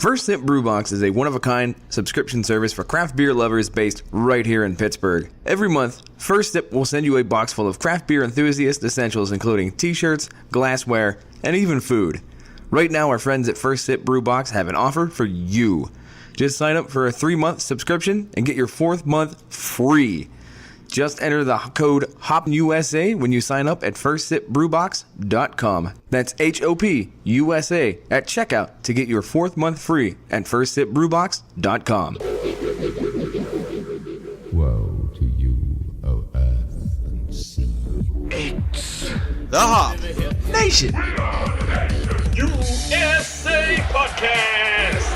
First Sip Brew Box is a one-of-a-kind subscription service for craft beer lovers based right here in Pittsburgh. Every month, First Sip will send you a box full of craft beer enthusiast essentials including t-shirts, glassware, and even food. Right now, our friends at First Sip Brew Box have an offer for you. Just sign up for a 3-month subscription and get your 4th month free. Just enter the code HOPUSA when you sign up at FirstSipBrewBox.com. That's HOPUSA at checkout to get your 4th month free at FirstSipBrewBox.com. Woe to you, O earth and sea. It's the Hop Nation USA Podcast.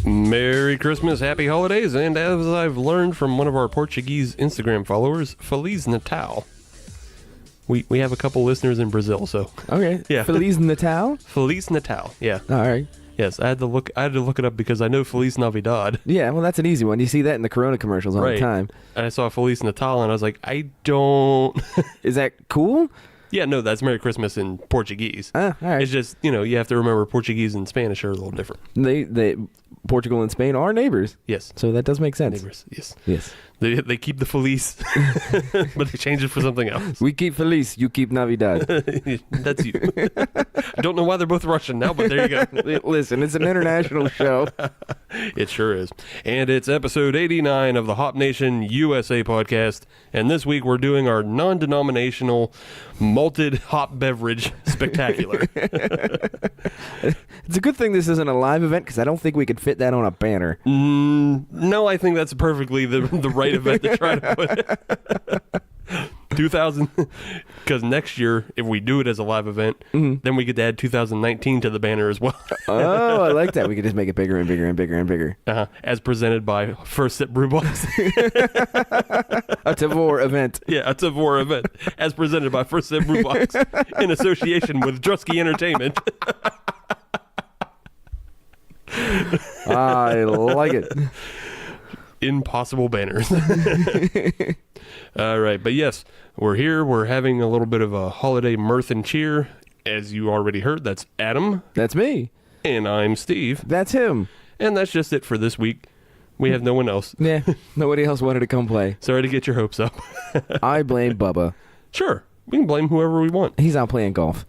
Merry Christmas, Happy Holidays, and as I've learned from one of our Portuguese Instagram followers, Feliz Natal. We have a couple listeners in Brazil, so Okay. Yeah. Feliz Natal? Feliz Natal. Yeah. All right. Yes, I had to look it up because I know Feliz Navidad. Yeah, well, that's an easy one. You see that in the Corona commercials all the time. And I saw Feliz Natal, and I was like, I don't. Is that cool? Yeah, no, that's Merry Christmas in Portuguese. All right. It's just, you have to remember Portuguese and Spanish are a little different. They Portugal and Spain are neighbors. Yes. So that does make sense. Neighbors, yes. Yes. They keep the Feliz, but they change it for something else. We keep Feliz, you keep Navidad. That's you. I don't know why they're both Russian now, but there you go. Listen, it's an international show. It sure is. And it's episode 89 of the Hop Nation USA podcast. And this week we're doing our non-denominational malted hop beverage spectacular. It's a good thing this isn't a live event because I don't think we could fit that on a banner. No, I think that's perfectly the right event to try to put. 2000, because next year, if we do it as a live event, then we get to add 2019 to the banner as well. Oh, I like that. We could just make it bigger and bigger and bigger and bigger. As presented by First Sip Brew Box. A Tavour event. Yeah, a Tavour event. As presented by First Sip Brew Box in association with Drusky Entertainment. I like it. Impossible banners. All right, but yes, we're here. We're having a little bit of a holiday mirth and cheer. As you already heard, that's Adam. That's me. And I'm Steve. That's him. And that's just it for this week. We have no one else. Yeah, nobody else wanted to come play. Sorry to get your hopes up. I blame Bubba. Sure, we can blame whoever we want. He's out playing golf.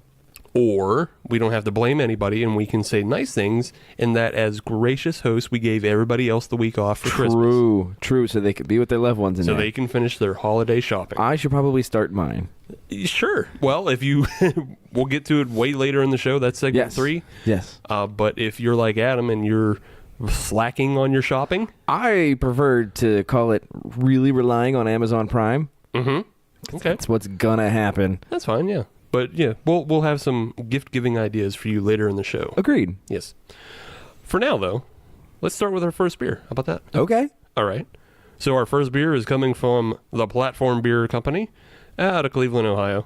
Or we don't have to blame anybody and we can say nice things in that as gracious hosts, we gave everybody else the week off for Christmas. True, so they could be with their loved ones in So there. they can finish their holiday shopping. I should probably start mine. Sure. Well, if you, we'll get to it way later in the show. That's segment 3. Yes. But if you're like Adam and you're slacking on your shopping. I prefer to call it really relying on Amazon Prime. Mm-hmm. Okay. That's what's gonna happen. That's fine, yeah. But yeah, we'll have some gift-giving ideas for you later in the show. Agreed. Yes. For now, though, let's start with our first beer. How about that? Okay. All right. So our first beer is coming from the Platform Beer Company out of Cleveland, Ohio.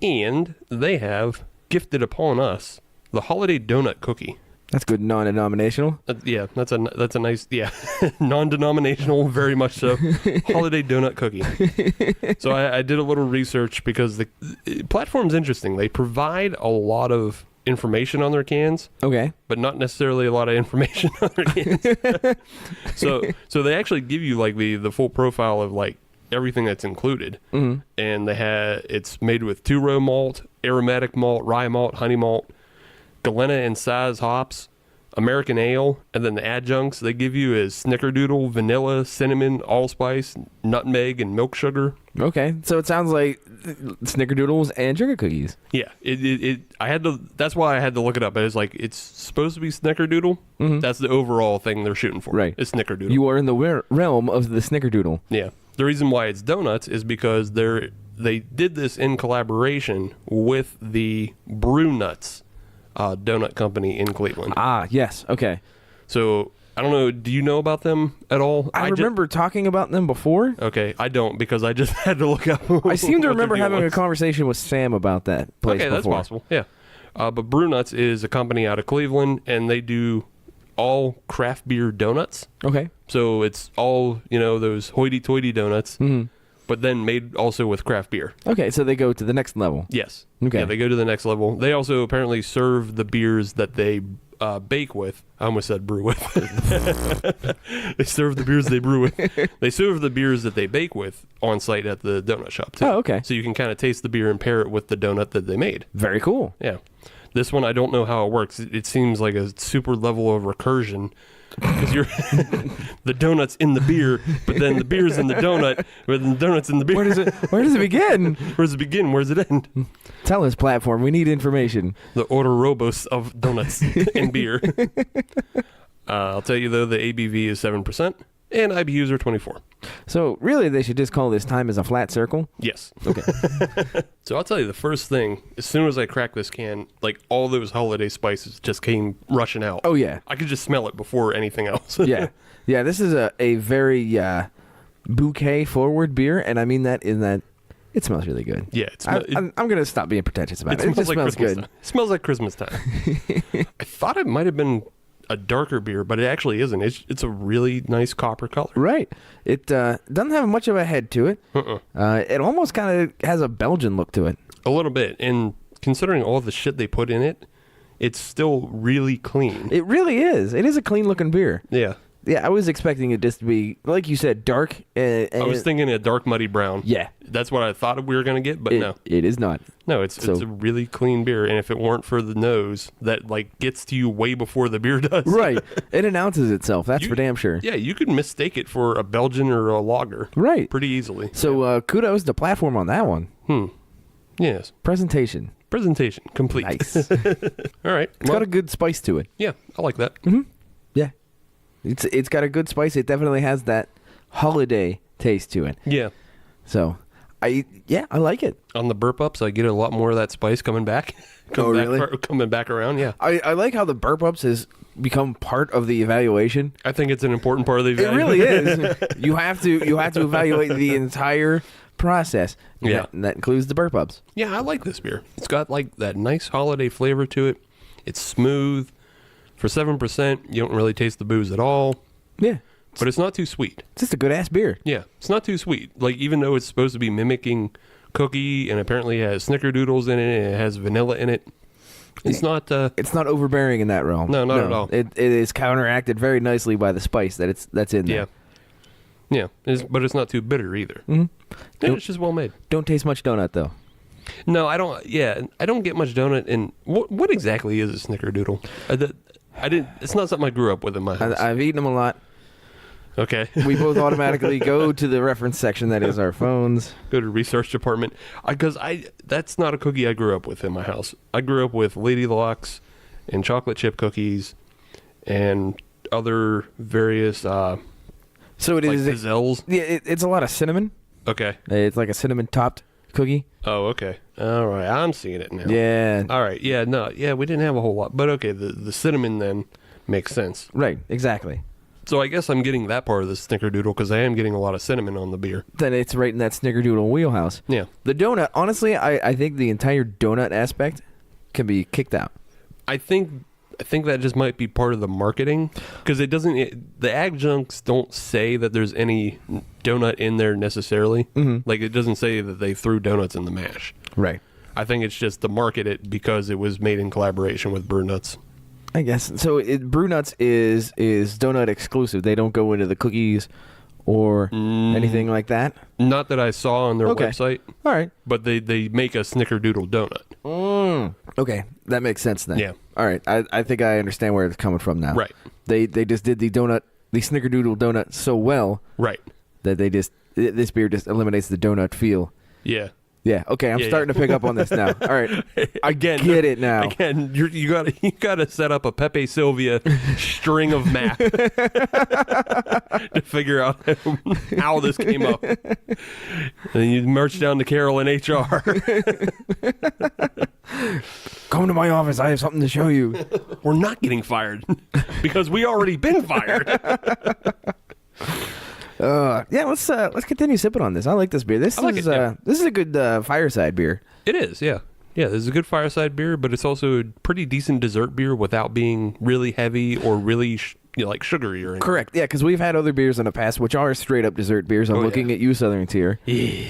And they have gifted upon us the Holiday Donut Cookie. That's good non-denominational. Yeah, that's a nice, yeah, non-denominational, very much so. Holiday donut cookie. So I did a little research because the platform's interesting. They provide a lot of information on their cans. Okay. But not necessarily a lot of information on their cans. So they actually give you like the full profile of like everything that's included. Mm-hmm. And it's made with 2-row malt, aromatic malt, rye malt, honey malt, Galena and Size hops, American ale, and then the adjuncts they give you is snickerdoodle, vanilla, cinnamon, allspice, nutmeg, and milk sugar. Okay, so it sounds like snickerdoodles and sugar cookies. Yeah, I had to. That's why I had to look it up. It's like it's supposed to be snickerdoodle. Mm-hmm. That's the overall thing they're shooting for. Right, it's snickerdoodle. You are in the realm of the snickerdoodle. Yeah, the reason why it's donuts is because they did this in collaboration with the Brew Nuts. Donut company in Cleveland. Ah, yes. Okay. So, I don't know. Do you know about them at all? I remember talking about them before. Okay, I don't because I just had to look up. I seem to remember having a conversation with Sam about that place before. Okay, that's possible. Yeah. But Brew Nuts is a company out of Cleveland, and they do all craft beer donuts. Okay. So, it's all, those hoity-toity donuts. Mm-hmm. but then made also with craft beer. Okay, so they go to the next level. Yes. Okay. Yeah, they go to the next level. They also apparently serve the beers that they bake with. I almost said brew with. They serve the beers they brew with. They serve the beers that they bake with on site at the donut shop too. Oh, okay. So you can kind of taste the beer and pair it with the donut that they made. Very cool. Yeah. This one, I don't know how it works. It seems like a super level of recursion. Because you're the donut's in the beer, but then the beer's in the donut, but then the donut's in the beer. Where does it begin? Where does it begin? Where does it end? Tell us, platform. We need information. The Ouroboros of donuts and beer. I'll tell you, though, the ABV is 7%, and IBUs are 24. So, really, they should just call this time as a flat circle? Yes. Okay. So I'll tell you, the first thing, as soon as I cracked this can, like, all those holiday spices just came rushing out. Oh, yeah. I could just smell it before anything else. Yeah. Yeah, this is a very bouquet-forward beer, and I mean that in that it smells really good. Yeah. I'm going to stop being pretentious about it. It smells just like smells Christmas good. time. It smells like Christmas time. I thought it might have been a darker beer, but it actually isn't. It's a really nice copper color. Right. It doesn't have much of a head to it. It almost kind of has a Belgian look to it. A little bit. And considering all the shit they put in it, it's still really clean. It really is. It is a clean-looking beer. Yeah. Yeah, I was expecting it just to be, like you said, dark. I was thinking a dark, muddy brown. Yeah. That's what I thought we were going to get, but no. It is not. No, it's a really clean beer, and if it weren't for the nose, that like gets to you way before the beer does. Right. It announces itself. That's for damn sure. Yeah, you could mistake it for a Belgian or a lager. Right. Pretty easily. So kudos to platform on that one. Yes. Presentation. Presentation complete. Nice. All right. It's got a good spice to it. Yeah, I like that. Yeah. It's got a good spice. It definitely has that holiday taste to it. Yeah. So, I like it. On the burp ups, I get a lot more of that spice coming back. Coming back around, yeah. I like how the burp ups has become part of the evaluation. I think it's an important part of the It evaluation. really is. You have to evaluate the entire process. Yeah. And that includes the burp ups. Yeah, I like this beer. It's got like that nice holiday flavor to it. It's smooth. For 7%, you don't really taste the booze at all. Yeah. But it's not too sweet. It's just a good ass beer. Yeah, it's not too sweet. Like, even though it's supposed to be mimicking cookie and apparently it has snickerdoodles in it and it has vanilla in it, it's not... It's not overbearing in that realm. No, not at all. It is counteracted very nicely by the spice that's in there. Yeah. But it's not too bitter either. Mm-hmm. Yeah, it's just well made. Don't taste much donut, though. No, I don't... Yeah, I don't get much donut. And what exactly is a snickerdoodle? It's not something I grew up with in my house. I've eaten them a lot. Okay. We both automatically go to the reference section that is our phones. Go to research department. Because that's not a cookie I grew up with in my house. I grew up with Lady Locks and chocolate chip cookies and other various so it like is pizzelles. Yeah, it's a lot of cinnamon. Okay. It's like a cinnamon topped cookie. Oh, okay. All right. I'm seeing it now. Yeah. All right. Yeah, no. Yeah, we didn't have a whole lot. But okay, the cinnamon then makes sense. Right, exactly. So I guess I'm getting that part of the snickerdoodle because I am getting a lot of cinnamon on the beer. Then it's right in that snickerdoodle wheelhouse. Yeah. The donut, honestly, I think the entire donut aspect can be kicked out. I think that just might be part of the marketing because the adjuncts don't say that there's any donut in there necessarily. Mm-hmm. Like, it doesn't say that they threw donuts in the mash. Right. I think it's just to market it because it was made in collaboration with Brew Nuts. I guess. So Brew Nuts is donut exclusive. They don't go into the cookies or anything like that? Not that I saw on their website. All right. But they make a snickerdoodle donut. Okay. That makes sense then. Yeah. All right. I think I understand where it's coming from now. Right. They just did the snickerdoodle donut so well. Right. That this beer just eliminates the donut feel. Yeah. Yeah. Okay. I'm starting to pick up on this now. All right. I get it now. Again, you gotta set up a Pepe Sylvia string of math to figure out how this came up. And then you march down to Carol in HR. Come to my office. I have something to show you. We're not getting fired because we already been fired. Yeah, let's continue sipping on this. I like this beer. This is a good fireside beer. It is, yeah. Yeah, this is a good fireside beer, but it's also a pretty decent dessert beer without being really heavy or really like sugary or anything. Correct. Yeah, because we've had other beers in the past which are straight up dessert beers. I'm looking at you, Southern Tier. Yeah.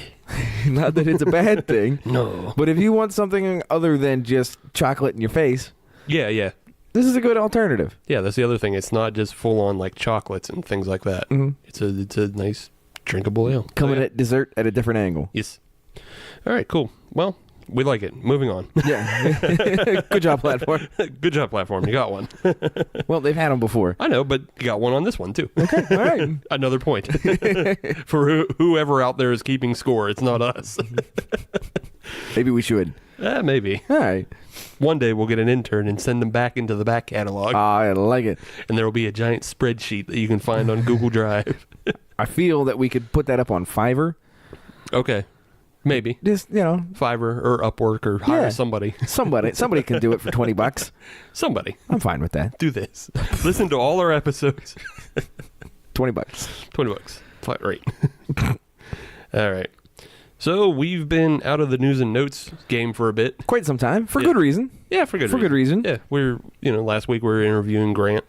Not that it's a bad thing. No. But if you want something other than just chocolate in your face, Yeah. this is a good alternative. Yeah, that's the other thing. It's not just full on like chocolates and things like that. Mm-hmm. It's a nice drinkable ale. Coming at dessert at a different angle. Yes. All right, cool. Well, we like it. Moving on. Yeah. Good job, platform. Good job, platform. You got one. Well, they've had them before. I know, but you got one on this one too. Okay, all right. Another point for whoever out there is keeping score. It's not us. Maybe we should. Maybe. All right. One day we'll get an intern and send them back into the back catalog, I like it. and there will be a giant spreadsheet that you can find on Google Drive. I feel that we could put that up on Fiverr. Okay. Maybe. Just, Fiverr or Upwork or hire Yeah. somebody. Somebody can do it for $20. Somebody. I'm fine with that. Do this. Listen to all our episodes. $20. $20. Flat rate. All right. So we've been out of the news and notes game for a bit. Quite some time. For good reason. Yeah, for good reason. Yeah, last week we were interviewing Grant,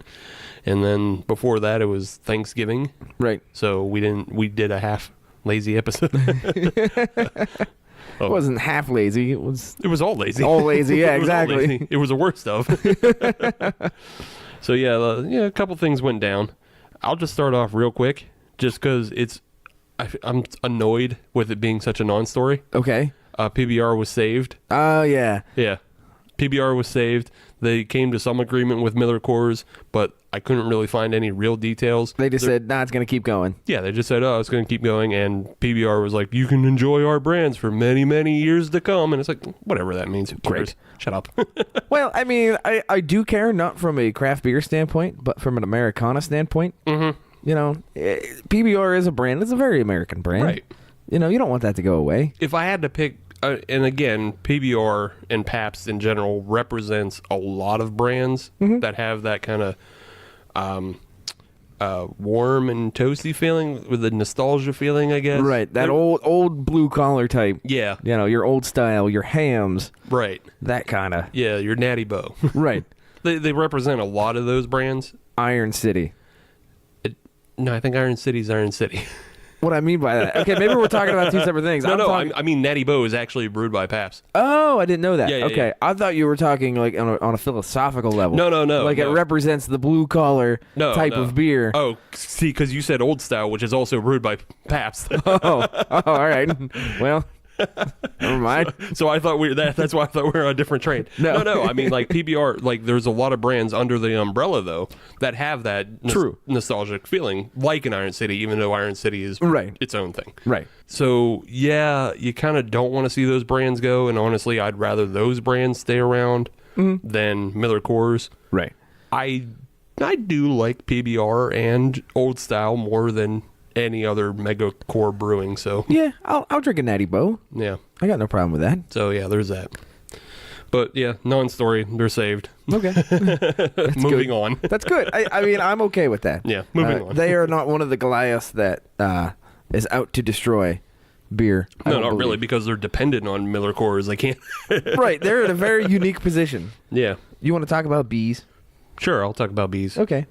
and then before that it was Thanksgiving. Right. So we did a half lazy episode. It wasn't half lazy. It was all lazy. all lazy. Yeah, It was all exactly. lazy. It was the worst of. So a couple things went down. I'll just start off real quick, just because I'm annoyed with it being such a non-story. Okay. PBR was saved. Oh, yeah. Yeah. PBR was saved. They came to some agreement with Miller Coors, but I couldn't really find any real details. They just said, nah, it's going to keep going. Yeah, they just said, oh, it's going to keep going, and PBR was like, you can enjoy our brands for many, many years to come, and it's like, whatever that means. Who cares? Great. Shut up. Well, I mean, I do care, not from a craft beer standpoint, but from an Americana standpoint. Mm-hmm. PBR is a brand. It's a very American brand. Right. You don't want that to go away. If I had to pick, and again, PBR and Pabst in general represents a lot of brands that have that kind of warm and toasty feeling with the nostalgia feeling, I guess. Right. That old blue collar type. Yeah. Your old style, your hams, Right. that kind of. Yeah, your Natty Bow. Right. They represent a lot of those brands. Iron City. No, I think Iron City's Iron City. What I mean by that. Okay, maybe we're talking about two separate things. I mean Natty Bow is actually brewed by Pabst. Oh, I didn't know that. Yeah, okay. yeah. I thought you were talking like on a philosophical level. No. Like it represents the blue collar type No. of beer. Oh, see, because you said Old Style, which is also brewed by Pabst. Oh, all right. Well, never mind. So I thought that's why I thought we were on a different train. No. I mean, like PBR, like there's a lot of brands under the umbrella though that have that nostalgic feeling, like an Iron City, even though Iron City is its own thing. Right. So yeah, you kind of don't want to see those brands go, and honestly, I'd rather those brands stay around than Miller Coors. Right. I do like PBR and Old Style more than any other mega core brewing. So Yeah, I'll drink a Natty Bow. yeah. I got no problem with that. So yeah, there's that. But yeah, non-story, they're saved. Okay. Moving on. That's good. I mean, I'm okay with that. Yeah, moving on. They are not one of the Goliaths that is out to destroy beer. I No, don't not really, believe. because they're dependent on Miller Coors. They can't. Right, they're in a very unique position. Yeah. You want to talk about bees? Sure, I'll talk about bees. Okay.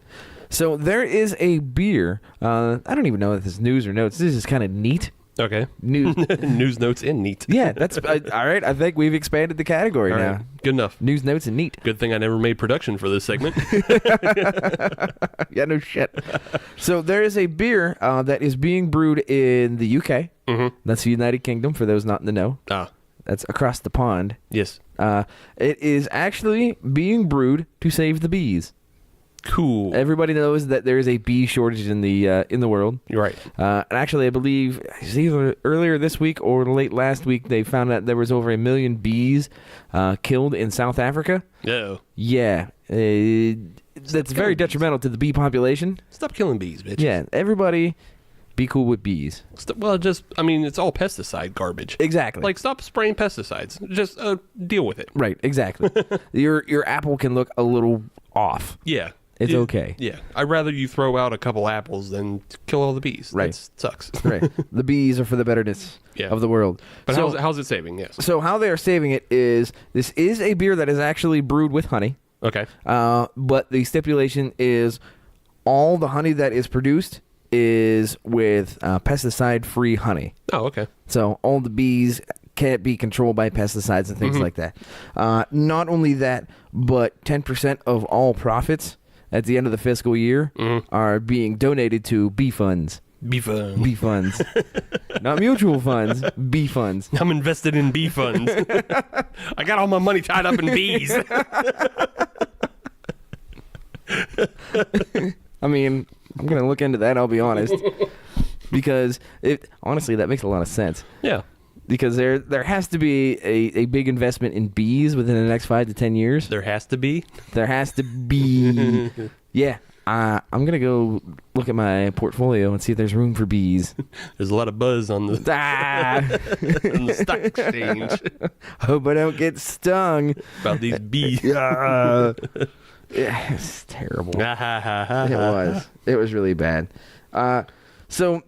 So there is a beer. I don't even know if this is news or notes. This is kind of neat. Okay. News. News, notes, and neat. Yeah, that's all right. I think we've expanded the category All now. right. Good enough. News, notes, and neat. Good thing I never made production for this segment. Yeah, no shit. So there is a beer that is being brewed in the UK. Mm-hmm. That's the United Kingdom, for those not in the know. That's across the pond. Yes. It is actually being brewed to save the bees. Cool. Everybody knows that there is a bee shortage in the world. You're right. And actually, I believe it's either earlier this week or late last week, they found out there was over 1 million bees killed in South Africa. No. Yeah. That's very detrimental to the bee population. Stop killing bees, bitch. Yeah. Everybody be cool with bees. Well, it's all pesticide garbage. Exactly. Like, stop spraying pesticides. Just deal with it. Right. Exactly. Your apple can look a little off. Yeah. It's okay. Yeah. I'd rather you throw out a couple apples than kill all the bees. Right. That sucks. Right. The bees are for the betterness of the world. But So- how's it saving? Yes. So how they are saving it is, this is a beer that is actually brewed with honey. Okay. But the stipulation is all the honey that is produced is with pesticide-free honey. Oh, okay. So all the bees can't be controlled by pesticides and things like that. Not only that, but 10% of all profits at the end of the fiscal year are being donated to bee funds. Bee fun. Bee funds. Not mutual funds, bee funds. I'm invested in bee funds. I got all my money tied up in bees. I mean, I'm going to look into that, I'll be honest. Because, honestly, that makes a lot of sense. Yeah. Because there has to be a big investment in bees within the next 5 to 10 years. There has to be. There has to be. Yeah. I'm going to go look at my portfolio and see if there's room for bees. There's a lot of buzz on the, on the stock exchange Hope I don't get stung. about these bees. Yeah, it's terrible. It was really bad. So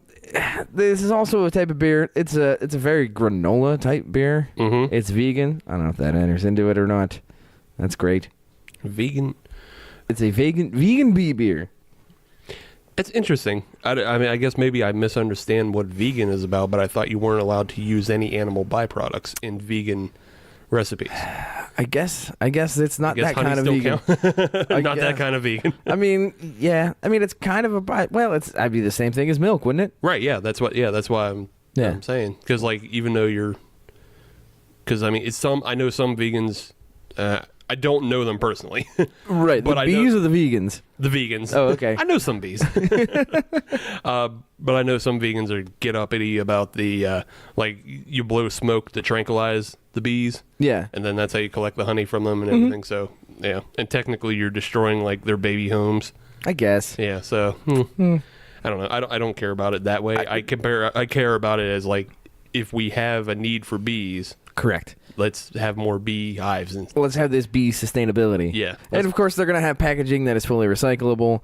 this is also a type of beer. It's a very granola type beer. Mm-hmm. It's vegan. I don't know if that enters into it or not. That's great. Vegan. It's a vegan bee beer. It's interesting. I mean, I guess maybe I misunderstand what vegan is about, but I thought you weren't allowed to use any animal byproducts in vegan recipes. I guess it's not that kind of vegan. Not that kind of vegan. I mean, yeah. I mean, it's kind of I'd be the same thing as milk, wouldn't it? Right. Yeah. That's why I'm saying, because like even though because I mean I know some vegans. I don't know them personally. Right. But the bees or the vegans? The vegans. Oh, okay. I know some bees. But I know some vegans are get uppity about the, like, you blow smoke to tranquilize the bees. Yeah. And then that's how you collect the honey from them and everything. So, yeah. And technically you're destroying, like, their baby homes. I guess. Yeah, so, I don't know. I don't care about it that way. I care about it as, like, if we have a need for bees. Correct. Let's have more bee hives. Let's have this bee sustainability. Yeah. And of course, they're going to have packaging that is fully recyclable.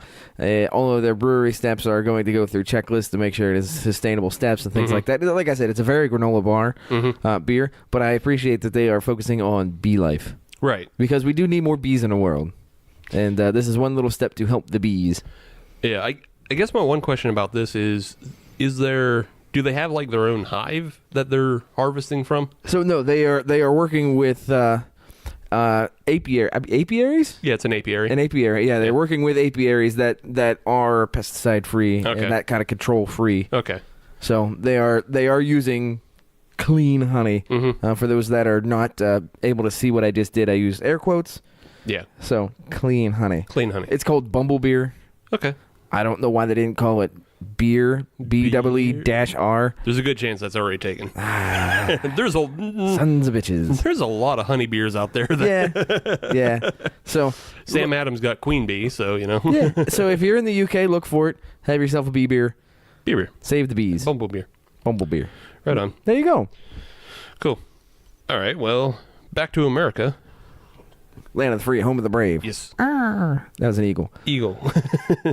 All of their brewery steps are going to go through checklists to make sure it is sustainable steps and things like that. Like I said, it's a very granola bar beer, but I appreciate that they are focusing on bee life. Right. Because we do need more bees in the world. And this is one little step to help the bees. Yeah, I guess my one question about this is do they have like their own hive that they're harvesting from? So no, they are working with apiaries? Yeah, it's an apiary. An apiary, yeah. They're working with apiaries that are pesticide free and that kind of control free. Okay. So they are using clean honey. For those that are not able to see what I just did, I used air quotes. Yeah. So clean honey. Clean honey. It's called Bumble Beer. Okay. I don't know why they didn't call it beer, BEE-R. There's a good chance that's already taken. There's Sons of bitches. There's a lot of honey beers out there. Yeah. So Sam Adams got Queen Bee, so you know. Yeah. So if you're in the UK, look for it. Have yourself a bee beer. Bee beer. Save the bees. Bumble beer. Bumble beer. Right on. There you go. Cool. All right. Well, back to America. Land of the free, home of the brave. Yes. That was an eagle. Eagle.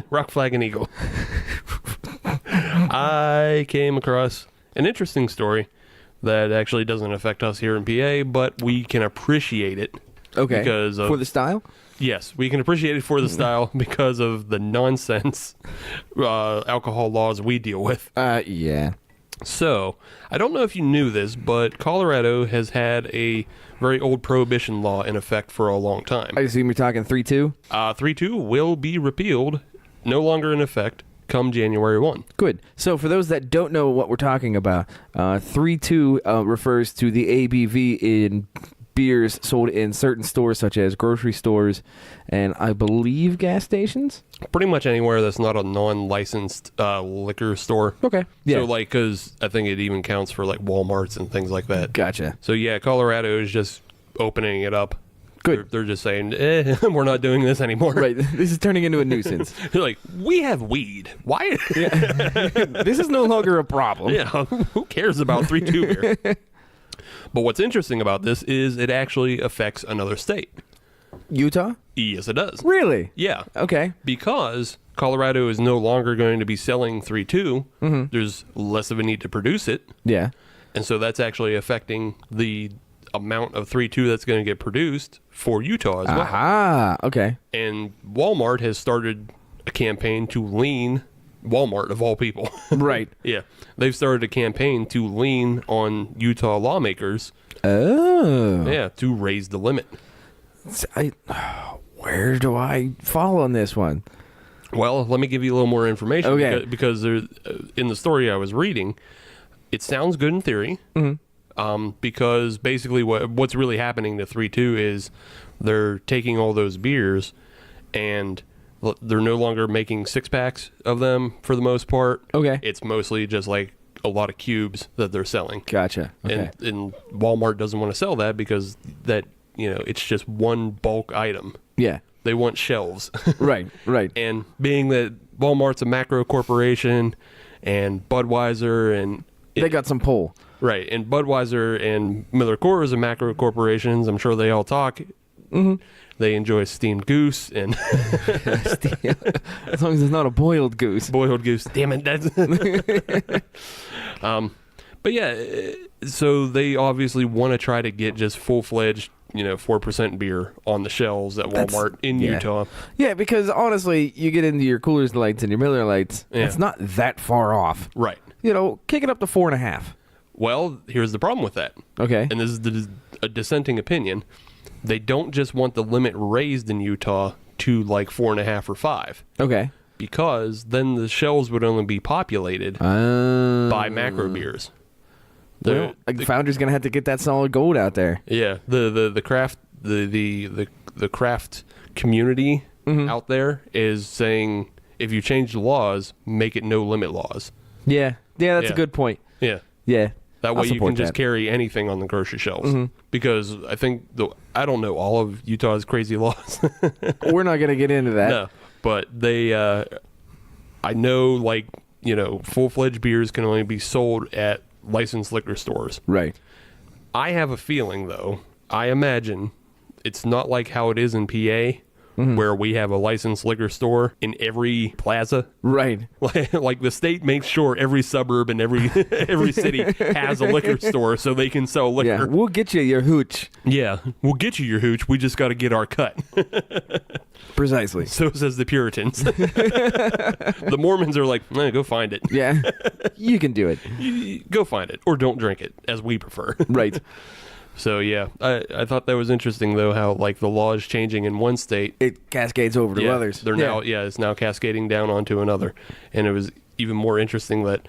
Rock flag and eagle. I came across an interesting story that actually doesn't affect us here in PA, but we can appreciate it. Okay. Because of, for the style? Yes, we can appreciate it for the style because of the nonsense alcohol laws we deal with. Yeah. So, I don't know if you knew this, but Colorado has had a very old prohibition law in effect for a long time. I assume you're talking 3-2? 3-2 will be repealed, no longer in effect, come January 1. Good. So for those that don't know what we're talking about, 3-2 refers to the ABV in beers sold in certain stores such as grocery stores and I believe gas stations. Pretty much anywhere that's not a non-licensed liquor store. Okay. Yeah. So like, because I think it even counts for like Walmarts and things like that. Gotcha. So yeah, Colorado is just opening it up. Good. They're just saying, we're not doing this anymore. Right. This is turning into a nuisance. They're like, we have weed. Why? This is no longer a problem. Yeah. Who cares about 3-2 beer? But what's interesting about this is it actually affects another state. Utah? Yes, it does. Really? Yeah. Okay. Because Colorado is no longer going to be selling 3-2. There's less of a need to produce it. Yeah. And so that's actually affecting the amount of 3-2 that's going to get produced for Utah as well. Aha. Okay. And Walmart has started a campaign to lean Walmart, of all people. Right. Yeah. They've started a campaign to lean on Utah lawmakers. Oh. Yeah, to raise the limit. Where do I fall on this one? Well, let me give you a little more information. Okay. Because there, in the story I was reading, it sounds good in theory. Because basically what's really happening to 3-2 is they're taking all those beers and they're no longer making 6-packs of them for the most part. Okay. It's mostly just like a lot of cubes that they're selling. Gotcha. Okay. And Walmart doesn't want to sell that because that, it's just one bulk item. Yeah. They want shelves. Right. And being that Walmart's a macro corporation and Budweiser and... They got some pull. Right. And Budweiser and Miller Coors are macro corporations. I'm sure they all talk. Mm-hmm. They enjoy steamed goose and As long as it's not a boiled goose. boiled goose. Damn it. That's but yeah, so they obviously want to try to get just full-fledged, 4% beer on the shelves at Walmart in Utah. Yeah, because honestly, you get into your Coors Lights and your Miller Lights, it's not that far off. Right. Kick it up to 4.5. Well, here's the problem with that. Okay. And this is a dissenting opinion. They don't just want the limit raised in Utah to like 4.5 or 5. Okay. Because then the shelves would only be populated by macro beers. Well, the founder's gonna have to get that solid gold out there. Yeah, the craft the craft community out there is saying if you change the laws, make it no limit laws. Yeah, that's a Yeah. good point. Yeah. Yeah, That way I'll you support can just that. carry anything on the grocery shelves. Because I think I don't know all of Utah's crazy laws. We're not gonna get into that. No, but they I know full-fledged beers can only be sold at licensed liquor stores. Right. I have a feeling, though, I imagine it's not like how it is in PA, where we have a licensed liquor store in every plaza. Right. Like the state makes sure every suburb and every city has a liquor store so they can sell liquor. Yeah, we'll get you your hooch. Yeah, we'll get you your hooch. We just got to get our cut. Precisely. So says the Puritans. The Mormons are like, go find it. Yeah, you can do it. Go find it, or don't drink it, as we prefer. Right. So yeah, I thought that was interesting though, how the law is changing in one state. It cascades over to others. They're now it's now cascading down onto another, and it was even more interesting that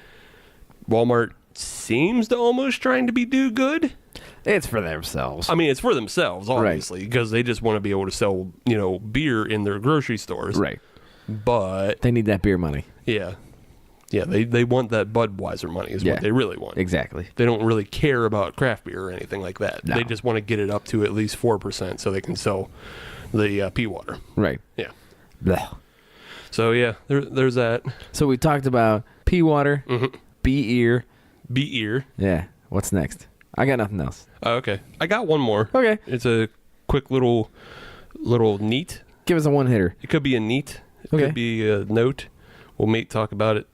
Walmart seems to almost trying to do good. It's for themselves. I mean, it's for themselves, obviously, because they just want to be able to sell beer in their grocery stores. Right. But They need that beer money. yeah, they want that Budweiser money is what they really want. Exactly. They don't really care about craft beer or anything like that. No. They just want to get it up to at least 4% so they can sell the pea water. Right. Yeah. Blech. So yeah, there's that. So we talked about pea water, beer. Beer. Yeah. What's next? I got nothing else. Oh, okay. I got one more. Okay. It's a quick little neat. Give us a one hitter. It could be a neat. It Okay. could be a note. We'll talk about it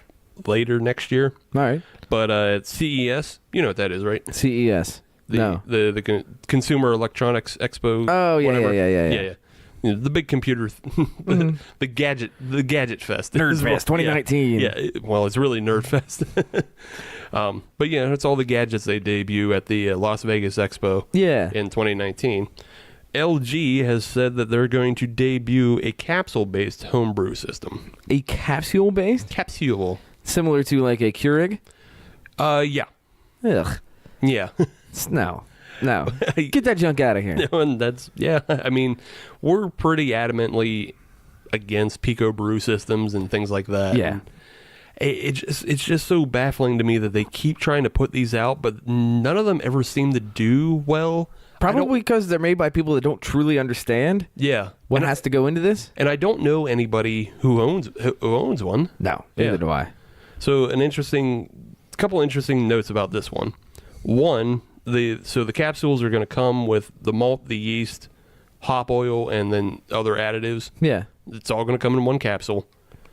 later next year. All right. But at CES, you know what that is, right? CES. No. The Consumer Electronics Expo. Oh, yeah, whatever. yeah. The big computer, the gadget fest. Nerd is what- Fest 2019. Yeah, well, it's really Nerd Fest. But yeah, it's all the gadgets they debut at the Las Vegas Expo Yeah. in 2019. LG has said that they're going to debut a capsule-based homebrew system. A capsule based? Capsule. Similar to like a Keurig? Yeah. Ugh. Yeah. No. Get that junk out of here. And that's, I mean, we're pretty adamantly against Pico brew systems and things like that. Yeah. It's just so baffling to me that they keep trying to put these out, but none of them ever seem to do well. Probably because they're made by people that don't truly understand Yeah. what has to go into this. And I don't know anybody who owns one. No, neither Yeah. do I. So couple interesting notes about this one. One, the capsules are going to come with the malt, the yeast, hop oil, and then other additives. Yeah. It's all going to come in one capsule.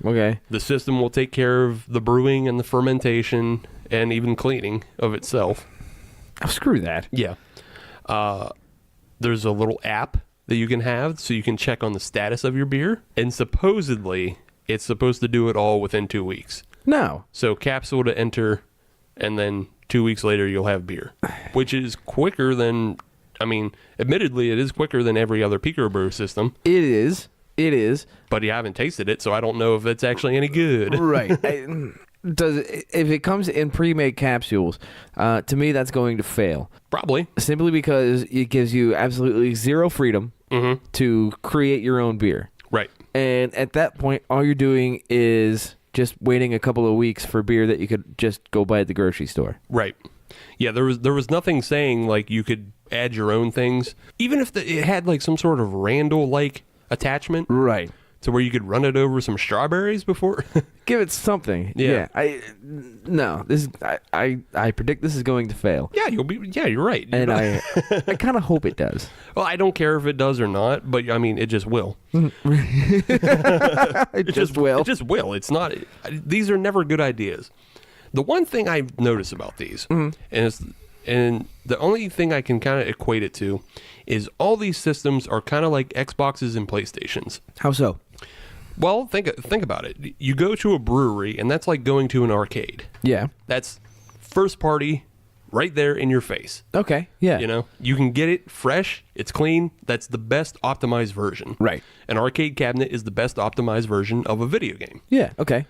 Okay. The system will take care of the brewing and the fermentation and even cleaning of itself. Oh, screw that. Yeah. There's a little app that you can have so you can check on the status of your beer. And supposedly, it's supposed to do it all within 2 weeks. No. So capsule to enter, and then 2 weeks later you'll have beer, which is quicker than, I mean, admittedly, it is quicker than every other Pico Brew system. It is. But you haven't tasted it, so I don't know if it's actually any good. Right. If it comes in pre-made capsules, to me that's going to fail. Probably. Simply because it gives you absolutely zero freedom to create your own beer. Right. And at that point, all you're doing is just waiting a couple of weeks for beer that you could just go buy at the grocery store. Right. Yeah, there was nothing saying like you could add your own things, even if it had like some sort of Randall-like attachment. Right. To where you could run it over some strawberries before. Give it something. Yeah. I predict this is going to fail. Yeah, you're right. And I kind of hope it does. Well, I don't care if it does or not, but I mean, it just will. It just will. It just will. It's not. These are never good ideas. The one thing I've noticed about these, and the only thing I can kind of equate it to, is all these systems are kind of like Xboxes and PlayStations. How so? Well, think about it. You go to a brewery, and that's like going to an arcade. Yeah. That's first party, right there in your face. Okay. Yeah. You know, you can get it fresh. It's clean. That's the best optimized version. Right. An arcade cabinet is the best optimized version of a video game. Yeah. Okay.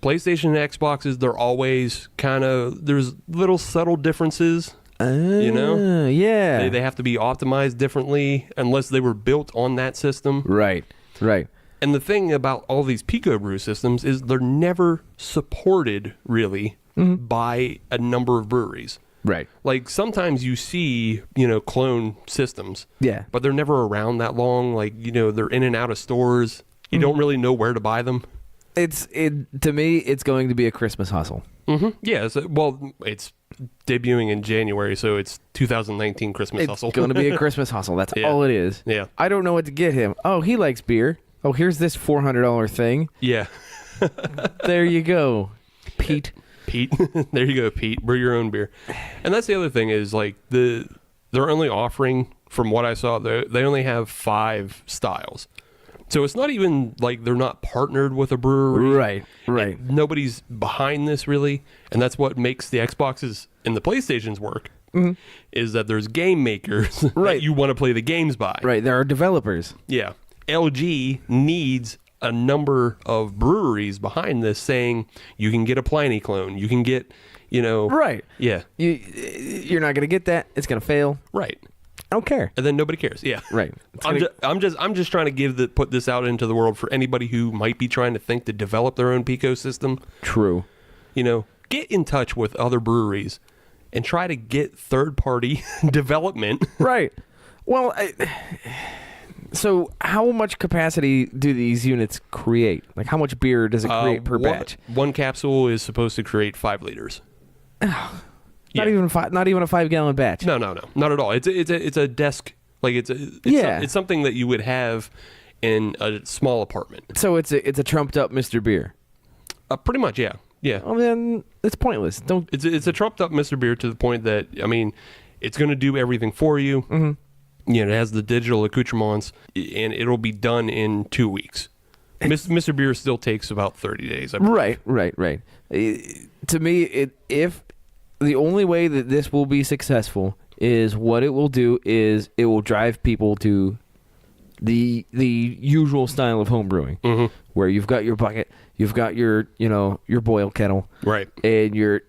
PlayStation and Xboxes, they're always kind of, there's little subtle differences. You know? Yeah. They have to be optimized differently unless they were built on that system. Right. Right. And the thing about all these Pico Brew systems is they're never supported, really, by a number of breweries. Right. Like, sometimes you see, clone systems. Yeah. But they're never around that long. Like, they're in and out of stores. You don't really know where to buy them. To me, it's going to be a Christmas hustle. Mm-hmm. Yeah. It's debuting in January, so it's 2019 Christmas hustle. It's going to be a Christmas hustle. That's all it is. Yeah. I don't know what to get him. Oh, he likes beer. Oh, here's this $400 thing. Yeah. There you go, Pete. There you go, Pete. Brew your own beer. And that's the other thing is, like, they're only offering, from what I saw, they only have 5 styles. So it's not even like they're not partnered with a brewery. Right. And nobody's behind this, really. And that's what makes the Xboxes and the PlayStations work, is that there's game makers that you want to play the games by. Right. There are developers. Yeah. LG needs a number of breweries behind this saying you can get a Pliny clone. You can get, Right. Yeah. You're not going to get that. It's going to fail. Right. I don't care. And then nobody cares. Yeah. Right. I'm just trying to put this out into the world for anybody who might be trying to think to develop their own Pico system. True. Get in touch with other breweries and try to get third-party development. Right. Well, so how much capacity do these units create? Like, how much beer does it create per batch? One capsule is supposed to create 5 liters. Not even a 5-gallon batch. No, not at all. It's a desk, like it's something that you would have in a small apartment. So it's a trumped up Mr. Beer. Pretty much, yeah. Well, then it's pointless. It's a trumped up Mr. Beer to the point that, I mean, it's going to do everything for you. Mm-hmm. It has the digital accoutrements, and it'll be done in 2 weeks. Mr. Beer still takes about 30 days. I believe. Right. To me, if the only way that this will be successful is what it will do is it will drive people to the usual style of home brewing, where you've got your bucket, you've got your boil kettle, right, and you're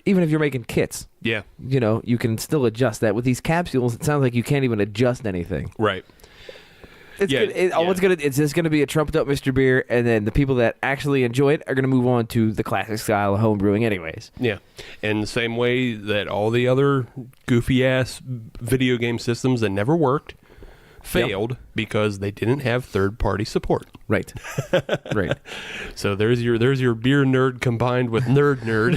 even if you're making kits, you can still adjust that. With these capsules, it sounds like you can't even adjust anything. Right. It's just going to be a trumped up Mr. Beer, and then the people that actually enjoy it are going to move on to the classic style of home brewing anyways. Yeah. And the same way that all the other goofy ass video game systems that never worked failed because they didn't have third party support. Right. So there's your beer nerd combined with nerd.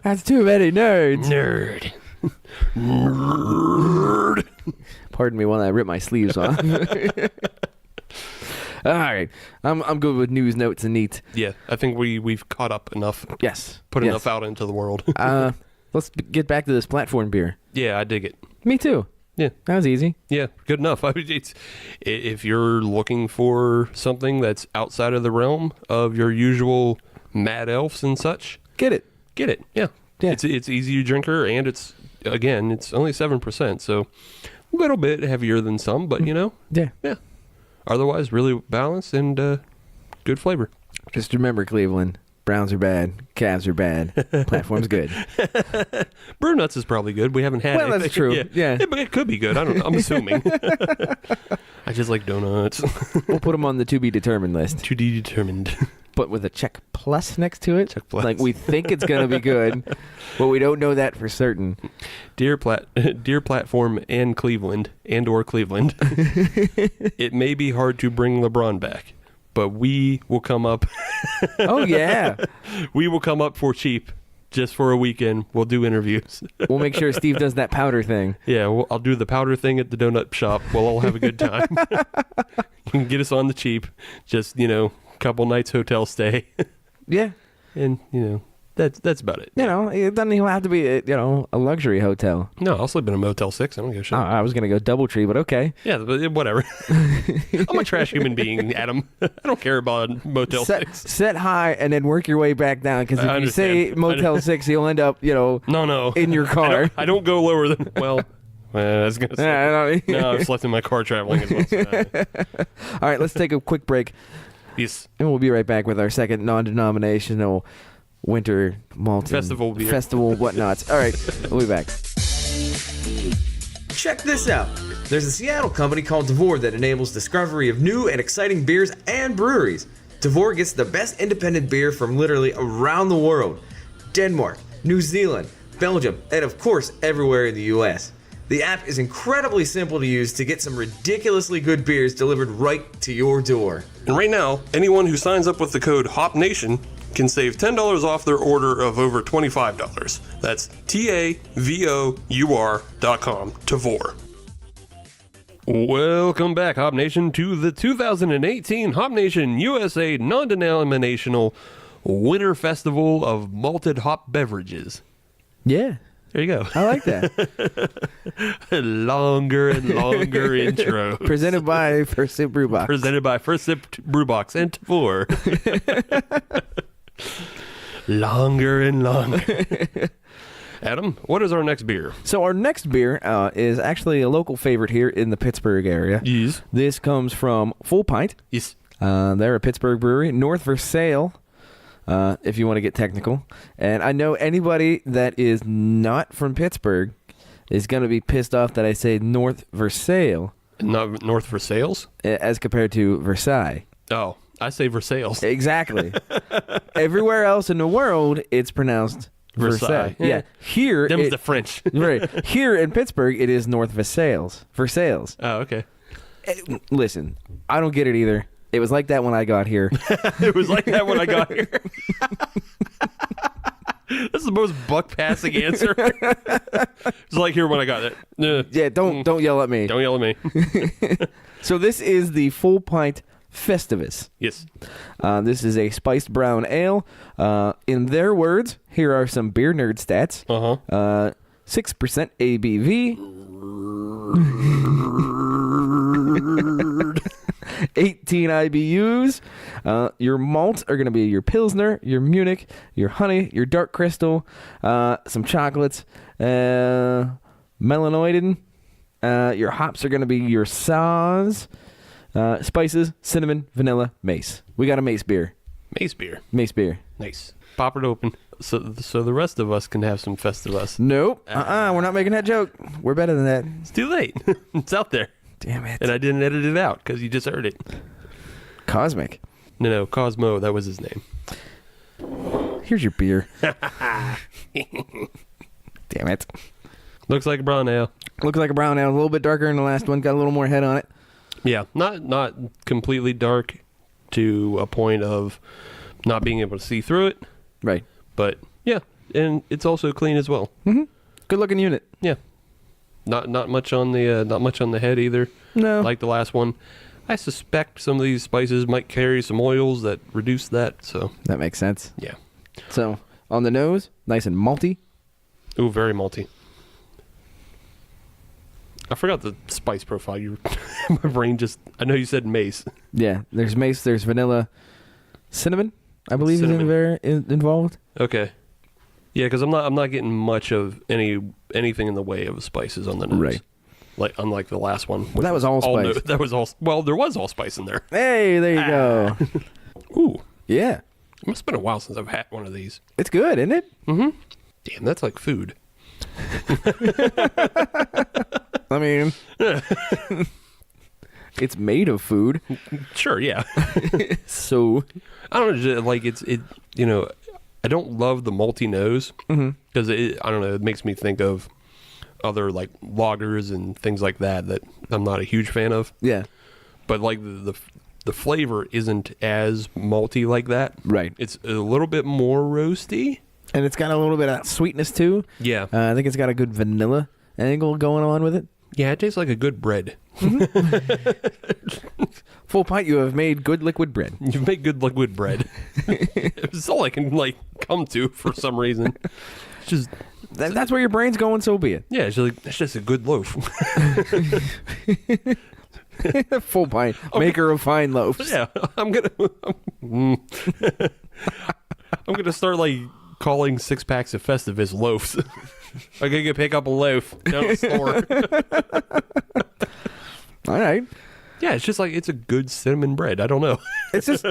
That's too many nerds. Nerd. Pardon me while I rip my sleeves off. All right, I'm good with news, notes, and neat. Yeah, I think we've caught up enough. Yes, put enough out into the world. Let's get back to this platform beer. Yeah, I dig it. Me too. Yeah. That was easy. Yeah, good enough. I mean, if you're looking for something that's outside of the realm of your usual Mad Elves and such, Get it. get it. Yeah. Yeah. It's easy to drinker, and it's only 7%, so a little bit heavier than some, but Yeah. yeah. Otherwise, really balanced and good flavor. Just remember, Cleveland. Browns are bad. Cavs are bad. Platform's good. Brew Nuts is probably good. We haven't had Well, anything. that's true. Yeah. But it could be good. I don't know. I'm assuming. I just like donuts. We'll put them on the to be determined list, To be determined. but with a check plus next to it. Check plus. Like we think it's gonna be good, but we don't know that for certain. Dear Platform and Cleveland or Cleveland, it may be hard to bring LeBron back, but we will come up. Oh yeah. We will come up for cheap, just for a weekend. We'll do interviews. We'll make sure Steve does that powder thing. Yeah, I'll do the powder thing at the donut shop. We'll all have a good time. You can get us on the cheap. Just couple nights hotel stay, Yeah. and that's about it. It doesn't even have to be a luxury hotel. No, I'll sleep in a Motel 6. I don't give a shit. Oh, I was gonna go DoubleTree, but okay. Yeah, but whatever. I'm a trash human being, Adam. I don't care about Motel 6. Set high and then work your way back down. Because I if you say understand. Motel 6, you'll end up, No. in your car. I don't go lower than. Well, I was gonna say. Yeah, I don't- No, I've slept in my car traveling as well. So, All right, let's take a quick break, yes. and we'll be right back with our second non-denominational winter malt Festival beer. festival whatnots. All right, we'll be back. Check this out. There's a Seattle company called Tavour that enables discovery of new and exciting beers and breweries. Tavour gets the best independent beer from literally around the world. Denmark, New Zealand, Belgium, and of course everywhere in the US. The app is incredibly simple to use to get some ridiculously good beers delivered right to your door. And right now, anyone who signs up with the code HOPNATION can save $10 off their order of over $25. That's TAVOUR.com, Tavour. Welcome back, Hop Nation, to the 2018 Hop Nation USA Non-Denominational Winter Festival of Malted Hop Beverages. Yeah, There you go. I like that. Longer and longer intro. Presented by First Sip Brew Box. Presented by First Sip Brewbox and Tavour. Longer and longer. Adam, what is our next beer? So our next beer is actually a local favorite here in the Pittsburgh area. Yes. This comes from Full Pint. Yes. They're a Pittsburgh brewery, North Versailles, if you want to get technical. And I know anybody that is not from Pittsburgh is going to be pissed off that I say North Versailles Not North for sales? as compared to Versailles. Oh, I say Versailles. Exactly. Everywhere else in the world, it's pronounced Versailles. Versailles. Yeah. Here, Them's the French. right. Here in Pittsburgh, it is North Versailles. Versailles. Oh, okay. Listen, I don't get it either. It was like that when I got here. It was like that when I got here. That's the most buck passing answer. It's like here when I got it. Yeah, don't yell at me. Don't yell at me. So this is the Full Pint Festivus. Yes. This is a spiced brown ale. In their words, here are some beer nerd stats. 6% ABV. 18 IBUs. Your malts are going to be your Pilsner, your Munich, your honey, your dark crystal, some chocolates, melanoidin. Your hops are going to be your Saaz, spices, cinnamon, vanilla, mace. We got a mace beer. Mace beer. Mace beer. Nice. Pop it open. So the rest of us can have some Festivus. Nope. We're not making that joke. We're better than that. It's too late. It's out there. Damn it. And I didn't edit it out because you just heard it. Cosmic. No, Cosmo. That was his name. Here's your beer. Damn it. Looks like a brown ale. Looks like a brown ale. A little bit darker than the last one. Got a little more head on it. Yeah, not completely dark to a point of not being able to see through it, Right. but yeah, and it's also clean as well. Good looking unit. Yeah, not much on the head either. No. Like the last one. I suspect some of these spices might carry some oils that reduce that. So That makes sense. yeah, So, on the nose, nice and malty. ooh, very malty. I forgot the spice profile. My brain just. I know you said mace. Yeah, there's mace, there's vanilla, cinnamon, I believe is involved. Okay. Yeah, because I'm not getting much of anything in the way of spices on the nose. Right. Like unlike the last one. That was all spice. That was all. Well, there was allspice in there. Hey, there you go. Ooh. Yeah. It must have been a while since I've had one of these. It's good, isn't it? Mm-hmm. Damn, that's like food. I mean, it's made of food. Sure, yeah. So I don't know, like I don't love the malty nose because I don't know, it makes me think of other like lagers and things like that I'm not a huge fan of. yeah, But like the flavor isn't as malty like that. right. It's a little bit more roasty. And it's got a little bit of sweetness too. Yeah. I think it's got a good vanilla angle going on with it. Yeah, it tastes like a good bread. Full Pint, you have made good liquid bread. You make good liquid bread. It's all I can like come to for some reason. It's just That's where your brain's going, so be it. yeah, it's just a good loaf. Full Pint, maker of fine loaves. Yeah, I'm gonna start like calling 6-packs of Festivus loafs. I gotta pick up a loaf down at the store. All right. Yeah, it's just like it's a good cinnamon bread. I don't know. It's just,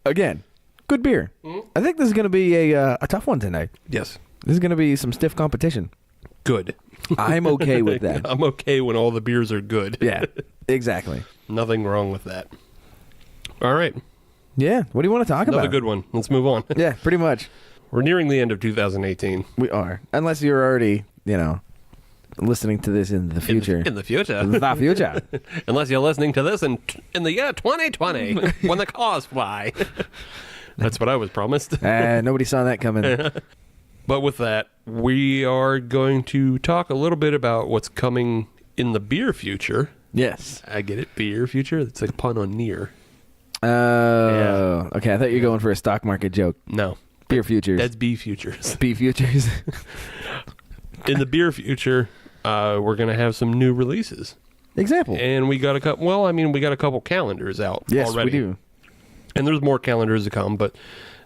again, good beer. I think this is going to be a tough one tonight. Yes, This is going to be some stiff competition. good. I'm okay with that. I'm okay when all the beers are good. Yeah, exactly. Nothing wrong with that. All right, Yeah, what do you want to talk another about? good one. Let's move on. Yeah, pretty much. We're nearing the end of 2018. We are. Unless you're already, listening to this in the future. In the future. The future. Unless you're listening to this in the year 2020 when the cars fly. That's what I was promised. Nobody saw that coming. But with that, we are going to talk a little bit about what's coming in the beer future. Yes. I get it, beer future. It's like a pun on near. Oh. Okay, I thought you were going for a stock market joke. No. Beer futures. That's B futures. B futures. In the beer future, we're going to have some new releases. Example. And we got a couple, well, I mean, we got a couple calendars out Yes, already. we do. And there's more calendars to come, but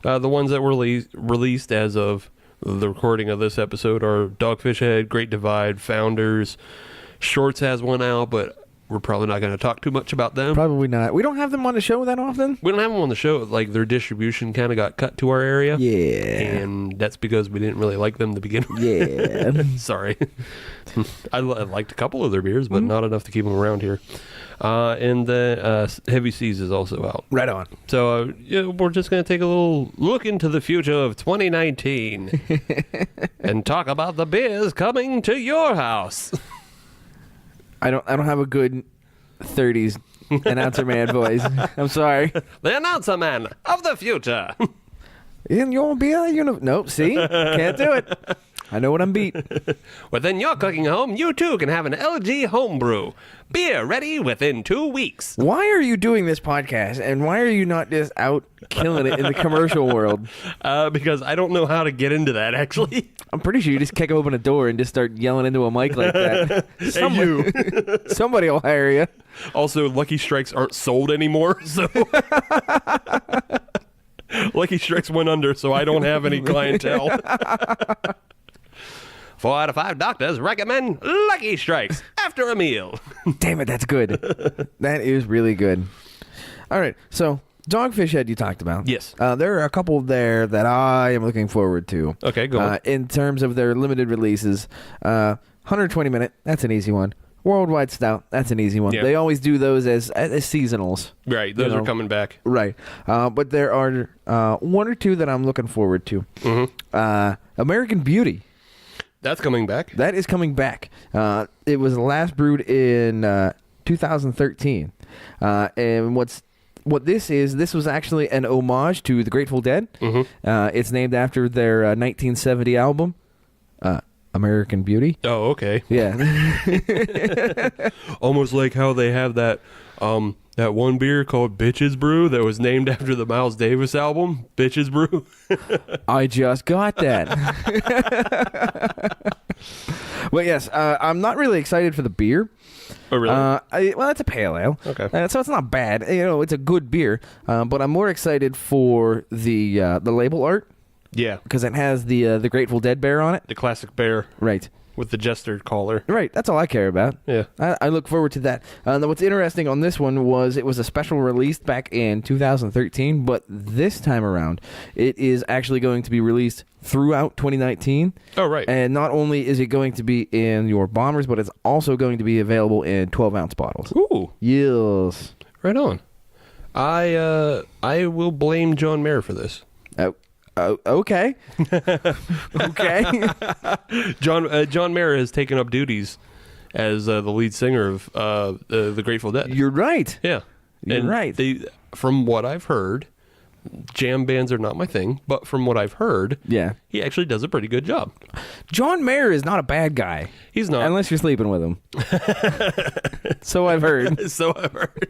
the ones that were released as of the recording of this episode are Dogfish Head, Great Divide, Founders. Shorts has one out, but we're probably not going to talk too much about them. Probably not. We don't have them on the show that often. We don't have them on the show. Like, their distribution kind of got cut to our area. Yeah. And that's because we didn't really like them to begin with. Yeah. Sorry. I liked a couple of their beers, but not enough to keep them around here. And the Heavy Seas is also out. Right on. So we're just going to take a little look into the future of 2019 and talk about the beers coming to your house. I don't have a good 30s announcer man voice. I'm sorry. The announcer man of the future. In your beer, nope. See, can't do it. I know what I'm beat. Within your cooking home, you too can have an LG homebrew. Beer ready within 2 weeks. Why are you doing this podcast, and why are you not just out killing it in the commercial world? Because I don't know how to get into that, actually. I'm pretty sure you just kick open a door and just start yelling into a mic like that. Somebody will hire you. Also, Lucky Strikes aren't sold anymore, so... Lucky Strikes went under, so I don't have any clientele. 4 out of 5 doctors recommend Lucky Strikes after a meal. Damn it, that's good. That is really good. All right, so Dogfish Head you talked about. Yes. There are a couple there that I am looking forward to. Okay, go on. In terms of their limited releases, 120 minute, that's an easy one. Worldwide Stout, that's an easy one. Yeah. They always do those as seasonals. Right, those are coming back. Right. But there are one or two that I'm looking forward to. Mm-hmm. American Beauty. That's coming back. That is coming back. It was last brewed in 2013. And what this was actually an homage to the Grateful Dead. Mm-hmm. It's named after their 1970 album, American Beauty. Oh, okay. Yeah. Almost like how they have that one beer called Bitches Brew that was named after the Miles Davis album, Bitches Brew. I just got that. Well, yes, I'm not really excited for the beer. Oh, really? Well, it's a pale ale. Okay. So it's not bad. It's a good beer. But I'm more excited for the label art Yeah. because it has the Grateful Dead bear on it. The classic bear Right. with the jester collar. Right. That's all I care about. Yeah. I look forward to that. What's interesting on this one was it was a special release back in 2013, but this time around, it is actually going to be released throughout 2019. Oh, right. And not only is it going to be in your bombers, but it's also going to be available in 12-ounce bottles. Ooh. Yes. Right on. I will blame John Mayer for this. Okay. Okay. John Mayer has taken up duties as the lead singer of the Grateful Dead. You're right. Yeah. You're And right. From what I've heard, jam bands are not my thing, but from what I've heard, Yeah. he actually does a pretty good job. John Mayer is not a bad guy. He's not. Unless you're sleeping with him. So I've heard. So I've heard.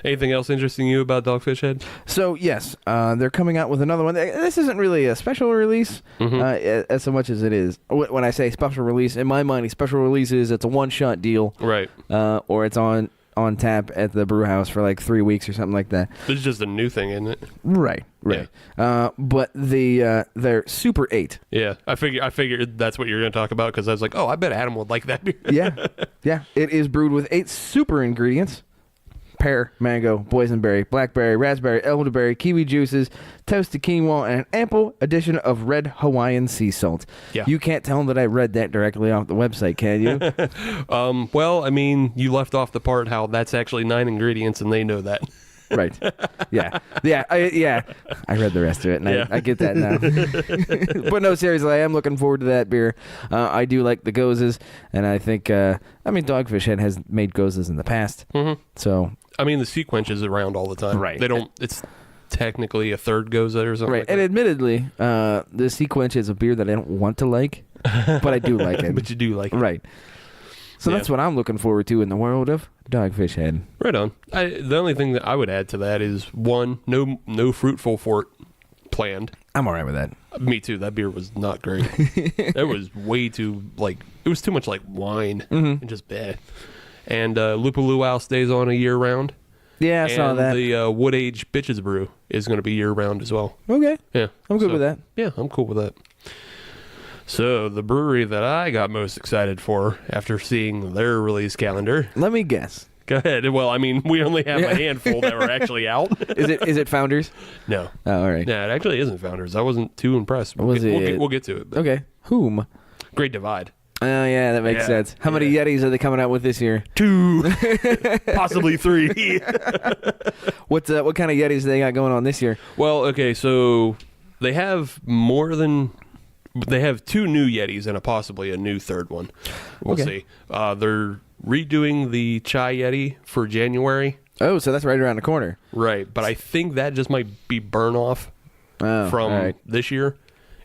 Anything else interesting you about Dogfish Head? So, yes, they're coming out with another one. This isn't really a special release as so much as it is. When I say special release, in my mind, a special release is it's a one-shot deal. Right. Or it's on tap at the brew house for like 3 weeks or something like that. This is just a new thing, isn't it? Right. But they're Super 8. Yeah. I figured that's what you're going to talk about because I was like, oh, I bet Adam would like that beer. Yeah. It is brewed with 8 super ingredients. Pear, mango, boysenberry, blackberry, raspberry, elderberry, kiwi juices, toasted quinoa, and an ample addition of red Hawaiian sea salt. Yeah. You can't tell that I read that directly off the website, can you? Well, I mean, you left off the part how that's actually 9 ingredients and they know that. Right. Yeah. I read the rest of it, and Yeah. I get that now. But no, seriously, I am looking forward to that beer. I do like the gozes, and I think, Dogfish Head has made gozes in the past. Mm-hmm. So. I mean, the Sequench is around all the time. Right. They don't, it's technically a third goza or something. Right. Like And that. admittedly, the Sequench is a beer that I don't want to like, but I do like it. But you do like it. Right. So Yeah. that's what I'm looking forward to in the world of Dogfish Head. Right on. The only thing that I would add to that is, one, no Fruitful Fort planned. I'm all right with that. Me too. That beer was not great. It was way too, it was too much like wine and just bad. And Lupa Luau stays on a year round. Yeah, I saw and that. the Wood Age Bitches Brew is going to be year round as well. Okay. Yeah. I'm good with that. Yeah, I'm cool with that. So the brewery that I got most excited for after seeing their release calendar. Let me guess. Go ahead. Well, I mean, we only have a handful that were actually out. Is it Founders? No. Oh, all right. No, it actually isn't Founders. I wasn't too impressed. We'll get to it. But Okay. Whom? Great Divide. Oh, yeah, that makes Yeah, sense. How many yeah. Yetis are they coming out with this year? 2, possibly 3. What kind of Yetis they got going on this year? Well, okay, so they have 2 new Yetis and possibly a new third one. We'll see. They're redoing the Chai Yeti for January. Oh, so that's right around the corner. Right, but I think that just might be burn off from this year.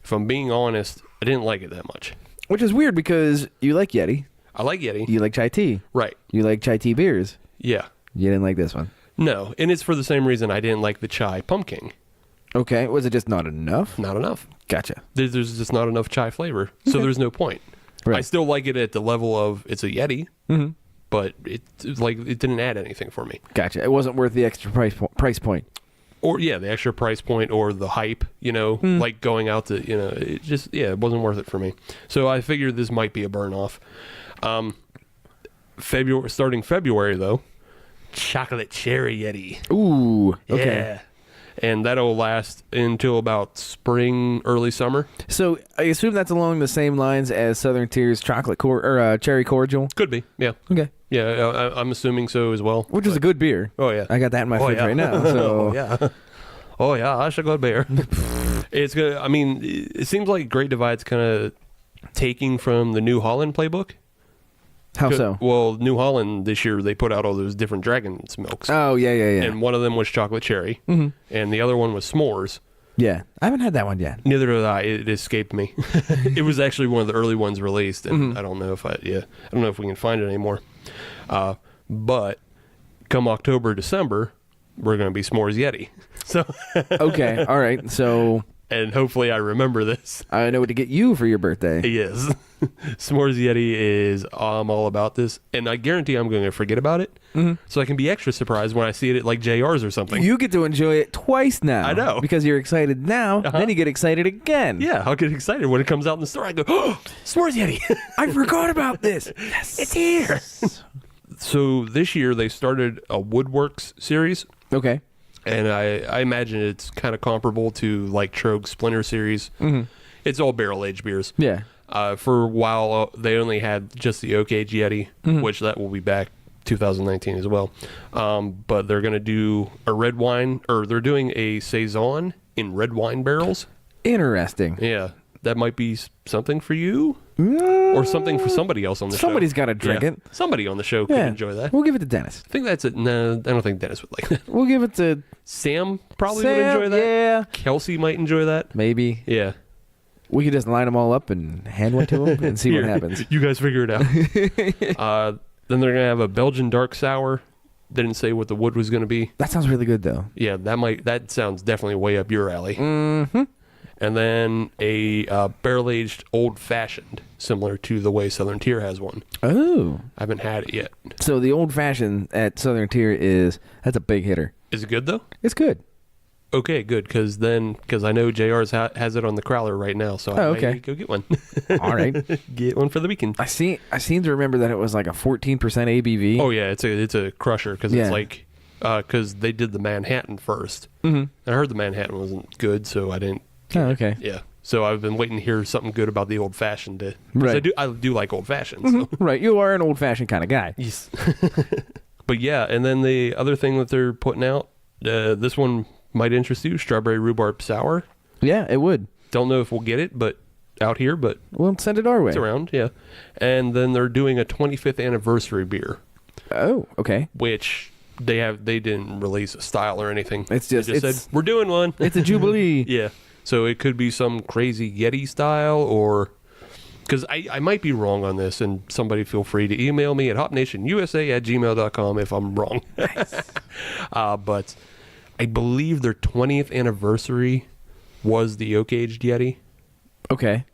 If I'm being honest, I didn't like it that much. Which is weird because you like Yeti. I like Yeti. You like chai tea. Right. You like chai tea beers. Yeah. You didn't like this one. No, and it's for the same reason I didn't like the Chai Pumpkin. Okay. Was it just not enough? Not enough. Gotcha. There's just not enough chai flavor, so there's no point. Right. I still like it at the level of it's a Yeti, but it didn't add anything for me. Gotcha. It wasn't worth the extra price point. Or the extra price point or the hype, like going out to, it wasn't worth it for me. So I figured this might be a burn off. Starting February though, chocolate cherry Yeti. Ooh. Okay. Yeah. And that'll last until about spring, early summer. So I assume that's along the same lines as Southern Tier's cherry cordial. Could be, yeah. Okay. Yeah, I'm assuming so as well. Which is a good beer. Oh yeah. I got that in my fridge right now. So. Oh yeah, that's a good beer. It's good. I mean, it seems like Great Divide's kind of taking from the New Holland playbook. How so? Well, New Holland this year they put out all those different Dragon's milks. Oh yeah. And one of them was chocolate cherry, and the other one was s'mores. Yeah, I haven't had that one yet. Neither did I. It escaped me. It was actually one of the early ones released, and I don't know if we can find it anymore. But come October, December, we're going to be S'mores Yeti. So Okay, all right. So and hopefully I remember this. I know what to get you for your birthday. Yes. S'mores Yeti is, I'm all about this, and I guarantee I'm going to forget about it, so I can be extra surprised when I see it at like JR's or something. You get to enjoy it twice now. I know. Because you're excited now, then you get excited again. Yeah, I'll get excited when it comes out in the store. I go, oh, S'mores Yeti. I forgot about this. Yes. It's here. So this year they started a Woodworks series, Okay. and I imagine it's kind of comparable to like Trogue's Splinter series. It's all barrel-aged beers. Yeah. For a while, they only had just the Oak Age Yeti, which that will be back 2019 as well. But they're going to do a red wine, or they're doing a Saison in red wine barrels. Interesting. Yeah, that might be something for you, or something for somebody else on the show. Somebody's got to drink it. Somebody on the show could enjoy that. We'll give it to Dennis. I think that's it. No, I don't think Dennis would like that. We'll give it to Sam probably Sam, would enjoy that. Yeah. Kelsey might enjoy that. Maybe. Yeah. We could just line them all up and hand one to them and see what Here, happens. You guys figure it out. Then they're going to have a Belgian dark sour. Didn't say what the wood was going to be. That sounds really good, though. Yeah, that sounds definitely way up your alley. Mm-hmm. And then a barrel-aged old-fashioned, similar to the way Southern Tier has one. Oh. I haven't had it yet. So the old-fashioned at Southern Tier that's a big hitter. Is it good, though? It's good. Okay, good, because I know JR's has it on the Crowler right now, so I might go get one. All right. Get one for the weekend. I seem to remember that it was like a 14% ABV. Oh, yeah, it's a crusher, because it's like, because they did the Manhattan first. I heard the Manhattan wasn't good, so I didn't. Oh, okay. Yeah. So I've been waiting to hear something good about the old fashioned. Right. I do like old fashions. So. Right. You are an old-fashioned kind of guy. Yes. But yeah, and then the other thing that they're putting out, this one might interest you, strawberry rhubarb sour. Yeah, it would. Don't know if we'll get it, but out here, but We'll send it our way. it's around, yeah. And then they're doing a 25th anniversary beer, Oh, okay. which they didn't release a style or anything. It's They just- said we're doing one. It's a jubilee. Yeah. So it could be some crazy Yeti style, or because I might be wrong on this, and somebody feel free to email me at hopnationusa@gmail.com if I'm wrong. But I believe their 20th anniversary was the Oak Aged Yeti. Okay.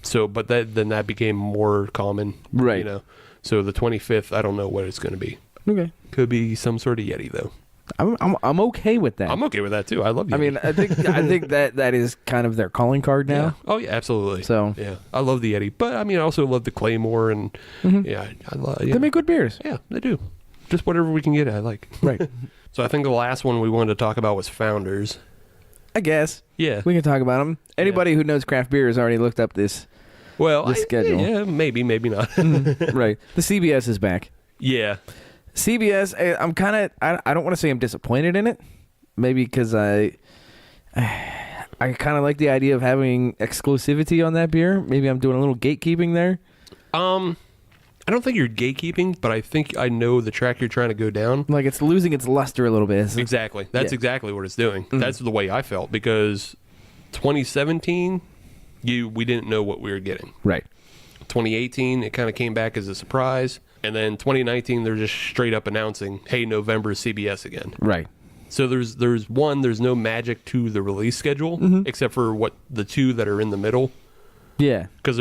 So, but that became more common, Right. You know. So the 25th, I don't know what it's going to be. Okay. Could be some sort of Yeti though. I'm okay with that. I'm okay with that too. I love Yeti. I mean, I think that is kind of their calling card now. Yeah. Oh yeah, absolutely. So- yeah, I love the Yeti, but I mean, I also love the Claymore, and yeah, I love. Yeah. They make good beers. Yeah, they do. Just whatever we can get, I like. Right. So I think the last one we wanted to talk about was Founders. I guess. Yeah. We can talk about them. Anybody who knows craft beer has already looked up this. Well, the schedule. Yeah, maybe not. Right. The CBS is back. Yeah. CBS, I'm kind of, I don't want to say I'm disappointed in it. Maybe because I kind of like the idea of having exclusivity on that beer. Maybe I'm doing a little gatekeeping there. I don't think you're gatekeeping, but I think I know the track you're trying to go down. Like it's losing its luster a little bit. Exactly. That's Yeah. exactly what it's doing. That's the way I felt, because 2017, we didn't know what we were getting. Right. 2018, it kind of came back as a surprise. And then 2019, they're just straight up announcing, hey, November is CBS again. Right. So there's no magic to the release schedule, except for the two that are in the middle. Yeah. Because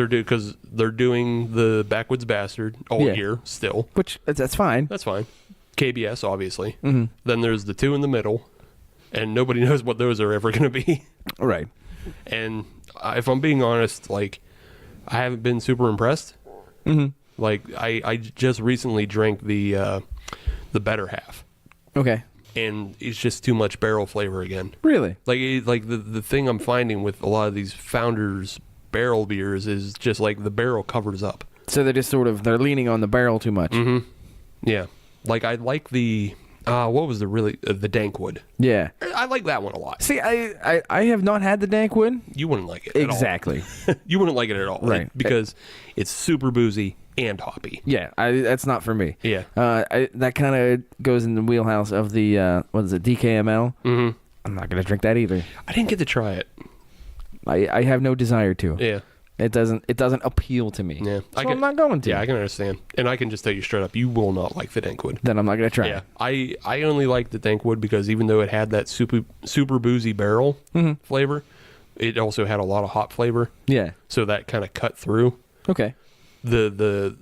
they're doing the Backwoods Bastard all Yeah. year still. Which, that's fine. That's fine. KBS, obviously. Then there's the two in the middle, and nobody knows what those are ever going to be. Right. And if I'm being honest, like, I haven't been super impressed. Like, I just recently drank the Better Half, Okay. and it's just too much barrel flavor again. Really? Like the thing I'm finding with a lot of these Founders barrel beers is just like the barrel covers up. So they're leaning on the barrel too much. Yeah. Like, I like the what was the Dankwood. Yeah. I like that one a lot. See, I have not had the Dankwood. You wouldn't like it at all. Exactly. You wouldn't like it at all, Right. Because it's super boozy and hoppy. Yeah, that's not for me. Yeah. That kind of goes in the wheelhouse of the what is it, DKML? I'm not gonna drink that either. I didn't get to try it. I have no desire to. Yeah. It doesn't appeal to me. Yeah. So I'm not going to. Yeah, I can understand. And I can just tell you straight up, you will not like the Dankwood. Then I'm not gonna try. Yeah. I only like the Dankwood because even though it had that super boozy barrel flavor, it also had a lot of hop flavor. Yeah. So that kind of cut through. Okay. The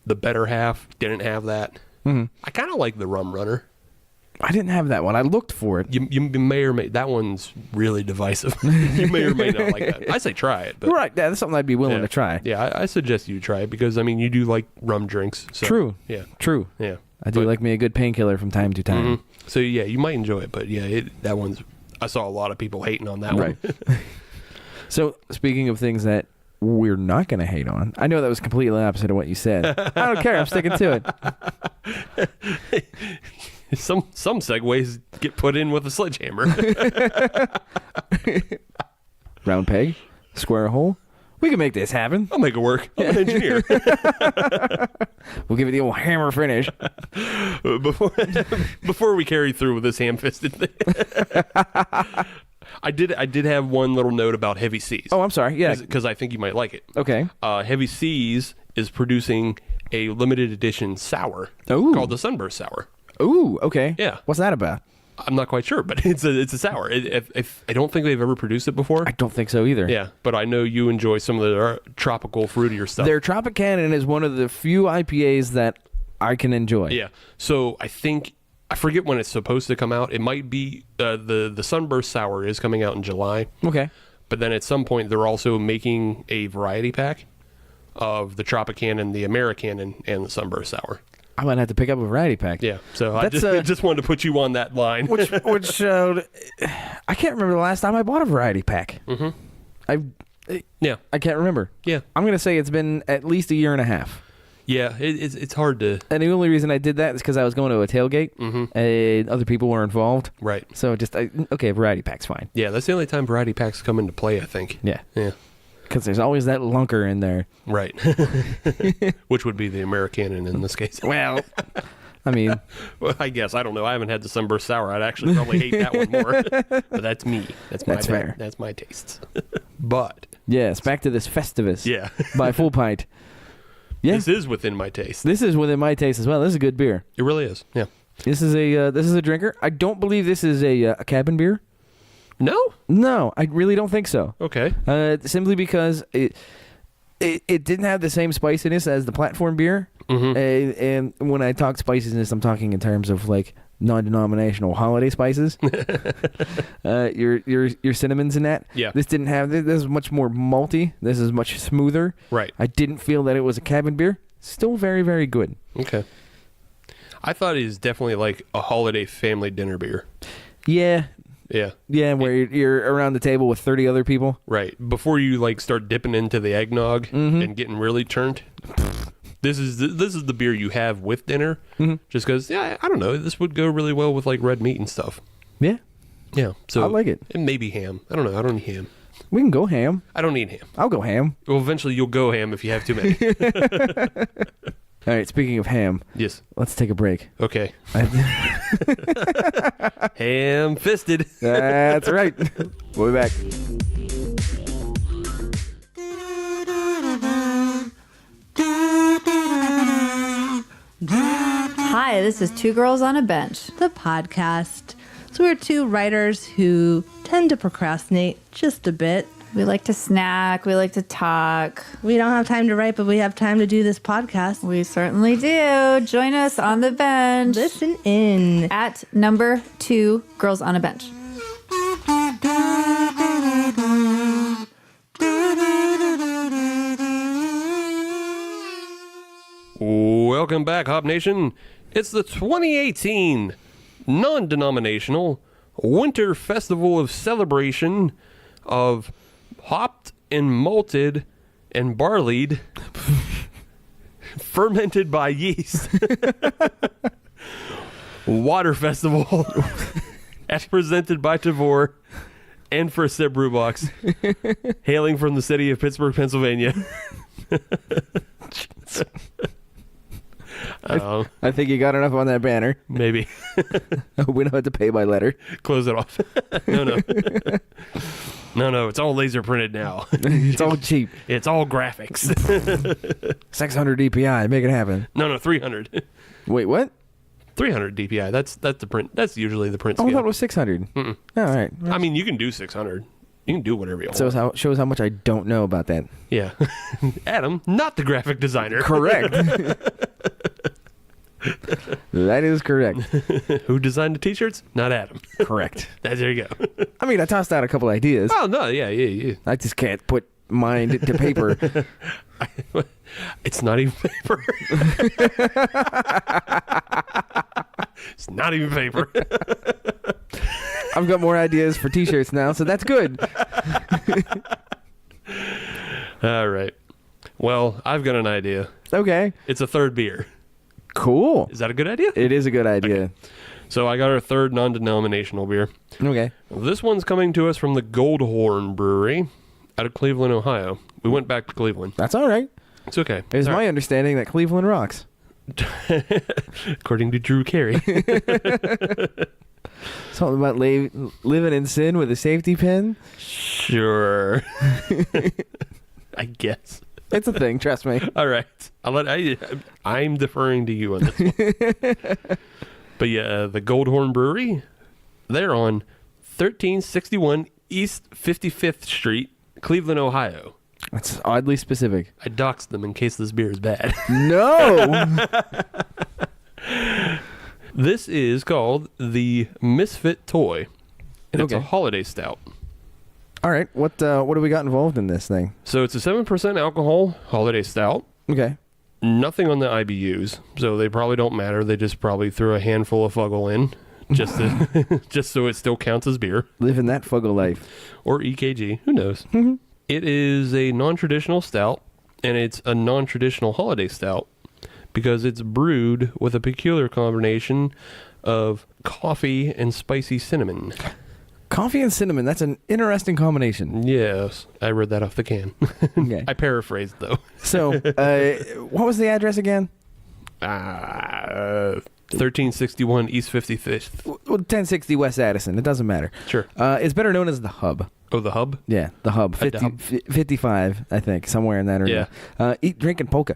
better half didn't have that. Mm-hmm. I kind of like the rum runner. I didn't have that one. I looked for it. You may or may, that one's really divisive. You may or may not like that. I say try it. But Right. Yeah, that's something I'd be willing to try. Yeah, I suggest you try it because, I mean, you do like rum drinks. So, True. Yeah. True. Yeah. I do like me a good painkiller from time to time. Mm-hmm. So, yeah, you might enjoy it. But, yeah, that one's... I saw a lot of people hating on that one. So, speaking of things that we're not going to hate on, I know that was completely opposite of what you said. I don't care. I'm sticking to it. Some segues get put in with a sledgehammer. Round peg, square hole. We can make this happen. I'll make it work. I'm an engineer. We'll give it the old hammer finish. Before we carry through with this ham-fisted thing, I did have one little note about Heavy Seas. Oh, I'm sorry. Yeah, because I think you might like it. Okay. Heavy Seas is producing a limited edition sour called the Sunburst Sour. Ooh, okay. Yeah. What's that about? I'm not quite sure, but it's a sour. If I don't think they've ever produced it before. I don't think so either. Yeah, but I know you enjoy some of the tropical, fruitier stuff. Their Tropicana is one of the few IPAs that I can enjoy. Yeah. So I forget when it's supposed to come out. It might be the Sunburst Sour is coming out in July. Okay. But then at some point they're also making a variety pack of the Tropicana, the American, and the Sunburst Sour. I might have to pick up a variety pack. Yeah, so I That's, just wanted to put you on that line. Which I can't remember the last time I bought a variety pack. Mm-hmm. I can't remember. Yeah. I'm gonna say it's been at least a year and a half. Yeah, it's hard to... And the only reason I did that is because I was going to a tailgate, and other people were involved. Right. So variety pack's fine. Yeah, that's the only time variety packs come into play, I think. Yeah. Yeah. Because there's always that lunker in there. Right. Which would be the American in this case. Well, I mean... Well, I guess. I don't know. I haven't had the Sunburst Sour. I'd actually probably hate that one more. But that's me. That's fair. That's my tastes. But... Yes, back to this Festivus. Yeah. By Full Pint. Yeah. This is within my taste. This is within my taste as well. This is a good beer. It really is. Yeah. This is a drinker. I don't believe this is a cabin beer. No, I really don't think so. Okay. Simply because it didn't have the same spiciness as the platform beer. Mm-hmm. And when I talk spiciness, I'm talking in terms of like non-denominational holiday spices. Your cinnamons in that. Yeah. This didn't have. This is much more malty. This is much smoother. Right. I didn't feel that it was a cabin beer. Still very, very good. Okay. I thought it was definitely like a holiday family dinner beer. Yeah. Yeah. Yeah, where you're around the table with 30 other people. Right. Before you like start dipping into the eggnog and getting really turned. This is the beer you have with dinner. Just because, I don't know, this would go really well with like red meat and stuff. Yeah. Yeah. So I like it. And maybe ham. I don't know. I don't need ham. We can go ham. I don't need ham. I'll go ham. Well, eventually you'll go ham if you have too many. All right, speaking of ham, Yes. let's take a break. Okay. Ham-fisted. That's right. We'll be back. Hi, this is Two Girls on a Bench. The podcast. So we're two writers who tend to procrastinate just a bit. We like to snack. We like to talk. We don't have time to write, but we have time to do this podcast. We certainly do. Join us on the bench. Listen in. At number 2 Girls on a Bench. Welcome back, Hop Nation. It's the 2018 Non-Denominational Winter Festival of Celebration of Hopped and Malted and Barleyed Fermented by Yeast Water Festival as presented by Tavour and First Step Brew Box, hailing from the city of Pittsburgh, Pennsylvania. I think you got enough on that banner. Maybe. We don't have to pay by letter. Close it off. No, it's all laser printed now. It's all cheap. It's all graphics. 600 DPI. Make it happen. No, 300. Wait, what? 300 DPI. That's the print. That's usually the print Oh, I scale. thought it was 600. Mm-mm. Oh, all right. I mean, you can do 600. You can do whatever you want. So shows how much I don't know about that. Yeah. Adam, not the graphic designer. Correct. That is correct. Who designed the t-shirts? Not Adam. Correct. There you go. I mean, I tossed out a couple ideas. Oh, no, yeah. I just can't put mine to paper. It's not even paper. It's not even paper. I've got more ideas for t-shirts now, so that's good. All right. Well, I've got an idea. Okay. It's a third beer. Cool. Is that a good idea? It is a good idea. So I got our third non-denominational beer. Okay. This one's coming to us from the Goldhorn Brewery out of Cleveland, Ohio. We went back to Cleveland. That's all right. It's okay. It was All my right. understanding that Cleveland rocks. According to Drew Carey. Something about living in sin with a safety pin. Sure. I guess. It's a thing, trust me. All right. I'm deferring to you on this one. But yeah, the Goldhorn Brewery, they're on 1361 East 55th Street, Cleveland, Ohio. That's oddly specific. I doxed them in case this beer is bad. No! This is called the Misfit Toy, and it's a Okay. holiday stout. All right, what do we got involved in this thing? So it's a 7% alcohol holiday stout. Okay. Nothing on the IBUs, so they probably don't matter. They just probably threw a handful of Fuggle in, just just so it still counts as beer. Living that fuggle life. Or EKG, who knows? It is a non-traditional stout, and it's a non-traditional holiday stout because it's brewed with a peculiar combination of coffee and spicy cinnamon. Coffee and cinnamon, that's an interesting combination. Yes, I read that off the can. Okay. I paraphrased, though. So, what was the address again? 1361 East 55th. Well, 1060 West Addison. It doesn't matter. Sure. It's better known as the Hub. Oh, the hub? Yeah, the Hub. The Hub. 55, I think, somewhere in that area. Eat, drink, and polka.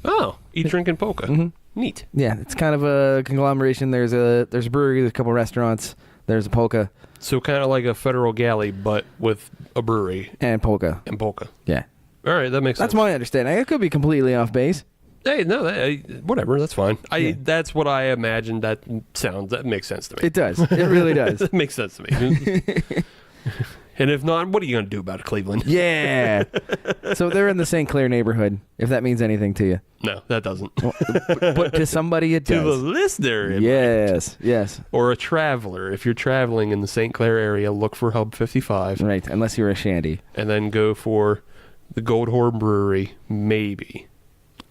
Oh, eat, drink, and polka. Neat. Yeah, it's kind of a conglomeration. There's a brewery, there's a couple restaurants, there's a polka. So kind of like a federal galley, but with a brewery And polka. and polka. Yeah. All right, that makes That's sense. my understanding. I could be completely off base. Hey, no, whatever, that's fine. Yeah. That's what I imagined. That makes sense to me. It does. It really does. That makes sense to me. And if not, what are you going to do about it, Cleveland? Yeah. So they're in the St. Clair neighborhood, if that means anything to you. No, that doesn't. But to somebody it To the does. listener, it Yes. Yes. or a traveler. If you're traveling in the St. Clair area, look for Hub 55 Right. Unless you're a shandy. and then go for the Goldhorn Brewery, maybe.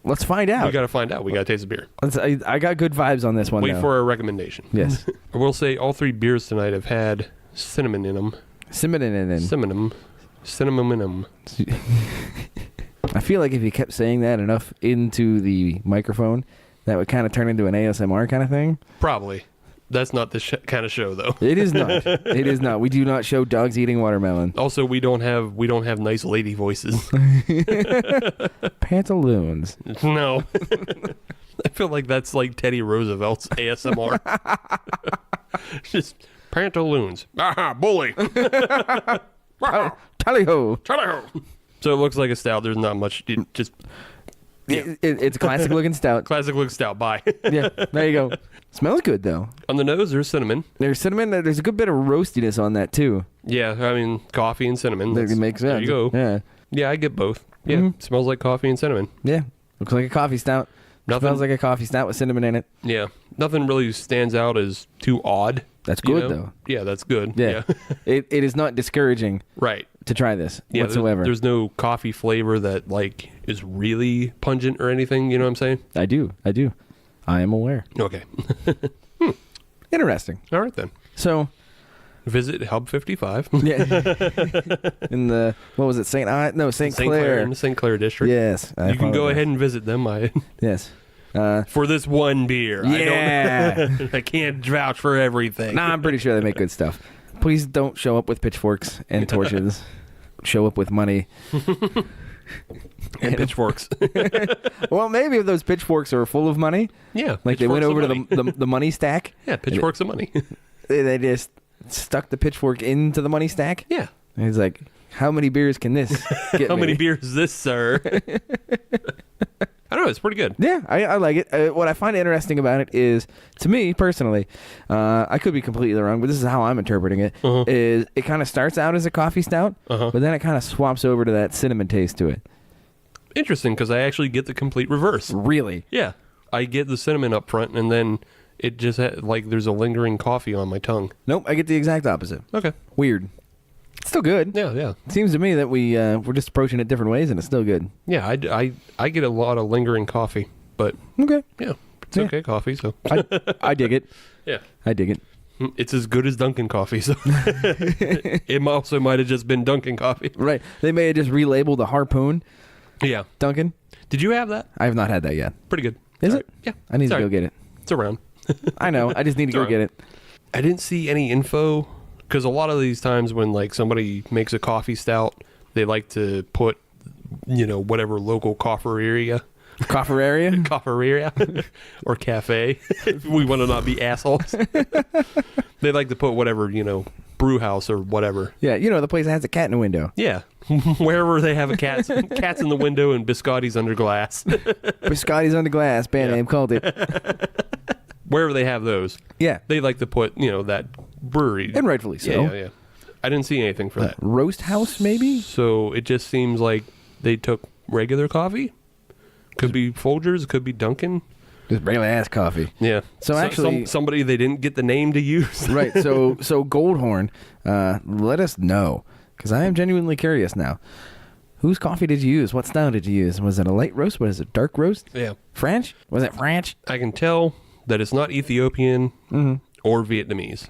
Let's find out. We got to find out. We got to taste the beer. I got good vibes on this one. Wait though. for a recommendation. Yes. I will say all three beers tonight have had cinnamon in them. Cinnamon in. Cinnamon in them. I feel like if you kept saying that enough into the microphone, that would kind of turn into an ASMR kind of thing. Probably. That's not the kind of show, though. It is not. It is not. We do not show dogs eating watermelon. Also, we don't have nice lady voices. Pantaloons. No. I feel like that's like Teddy Roosevelt's ASMR. Just pantaloons. Aha, bully. Tally ho. Tally-ho. So it looks like a stout. There's not much. Just It's a classic looking stout. classic look stout. Bye. Yeah, there you go. Smells good though. On the nose, there's cinnamon. There's cinnamon. There's a good bit of roastiness on that too. Yeah, I mean, coffee and cinnamon. That makes sense. There you go. Yeah. Yeah, I get both. Yeah, smells like coffee and cinnamon. Yeah. Looks like a coffee stout. Nothing- Smells like a coffee stout with cinnamon in it. Yeah, nothing really stands out as too odd. That's you good know? though. Yeah, that's good. Yeah. it is not discouraging Right. to try this Yeah, whatsoever. There's no coffee flavor that like is really pungent or anything. You know what I'm saying? I do. I am aware. Okay. Interesting. All right then. So, Visit Hub 55. yeah. In the, what was it, St. Clair. in the St. Clair district. Yes. I You can go apologize. ahead and visit them. Yes. For this one beer. Yeah. I can't vouch for everything. Nah, I'm pretty sure they make good stuff. Please don't show up with pitchforks and torches. Show up with money. And pitchforks. Well, maybe if those pitchforks are full of money, Yeah. like they went pitchforks over of to money. the money stack. Yeah, pitchforks of money. They just stuck the pitchfork into the money stack. Yeah. And he's like, how many beers can this get How me? many beers is this, sir? I don't know. It's pretty good. Yeah, I like it. What I find interesting about it is, to me personally, I could be completely wrong, but this is how I'm interpreting it, is it kind of starts out as a coffee stout, but then it kind of swaps over to that cinnamon taste to it. Interesting, because I actually get the complete reverse. Really? Yeah. I get the cinnamon up front, and then it just like there's a lingering coffee on my tongue. Nope, I get the exact opposite. Okay. Weird. It's still good. Yeah, yeah. It seems to me that we're just approaching it different ways, and it's still good. Yeah, I get a lot of lingering coffee, but Okay. yeah, it's Yeah. okay coffee, so. I dig it. Yeah. I dig it. It's as good as Dunkin' coffee, so. It also might have just been Dunkin' coffee. Right. They may have just relabeled the Harpoon Yeah. Dunkin'. Did you have that? I have not had that yet. Pretty good. Is All it? right. Yeah. I need to Sorry. go get it. It's around. I know. I just need to go Sorry. get it. I didn't see any info because a lot of these times when like somebody makes a coffee stout, they like to put, whatever local coffer area, or cafe. We want to not be assholes. They like to put whatever, brew house or whatever. Yeah, the place that has a cat in the window. Yeah. Wherever they have cats in the window and biscottis under glass. Scotty's under glass. Band Yeah. name called it. Wherever they have those, Yeah. they like to put, that brewery. And rightfully so. Yeah. I didn't see anything for that. Roast house, maybe? So it just seems like they took regular coffee. Could be Folgers, could be Dunkin'. Just regular ass coffee. Yeah. So actually- somebody they didn't get the name to use. Right. So Goldhorn, let us know, because I am genuinely curious now. Whose coffee did you use? What style did you use? Was it a light roast? Was it dark roast? Yeah. French? Was it French? I can tell that it's not Ethiopian or Vietnamese.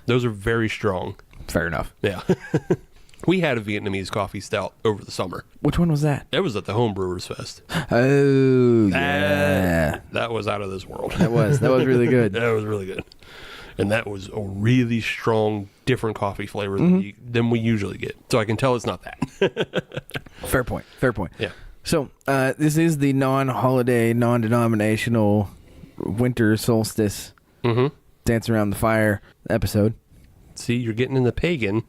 Those are very strong. Fair enough. Yeah. We had a Vietnamese coffee stout over the summer. Which one was that? That was at the Homebrewers Fest. Oh, yeah. That was out of this world. That was really good. That was really good. And that was a really strong, different coffee flavor than we usually get. So I can tell it's not that. Fair point. Yeah. So this is the non-holiday, non-denominational winter solstice dance around the fire episode. See, you're getting in the pagan,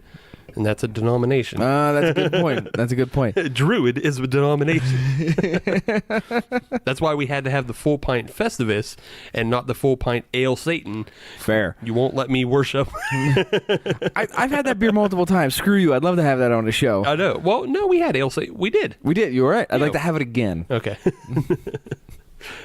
and that's a denomination. That's a good point. That's a good point. Druid is a denomination. That's why we had to have the full pint Festivus and not the full pint Ale Satan. Fair. You won't let me worship. I've had that beer multiple times. Screw you. I'd love to have that on the show. I know. Well, no, we had Ale Satan. We did. We did. You were right. I'd Yeah. like to have it again. Okay.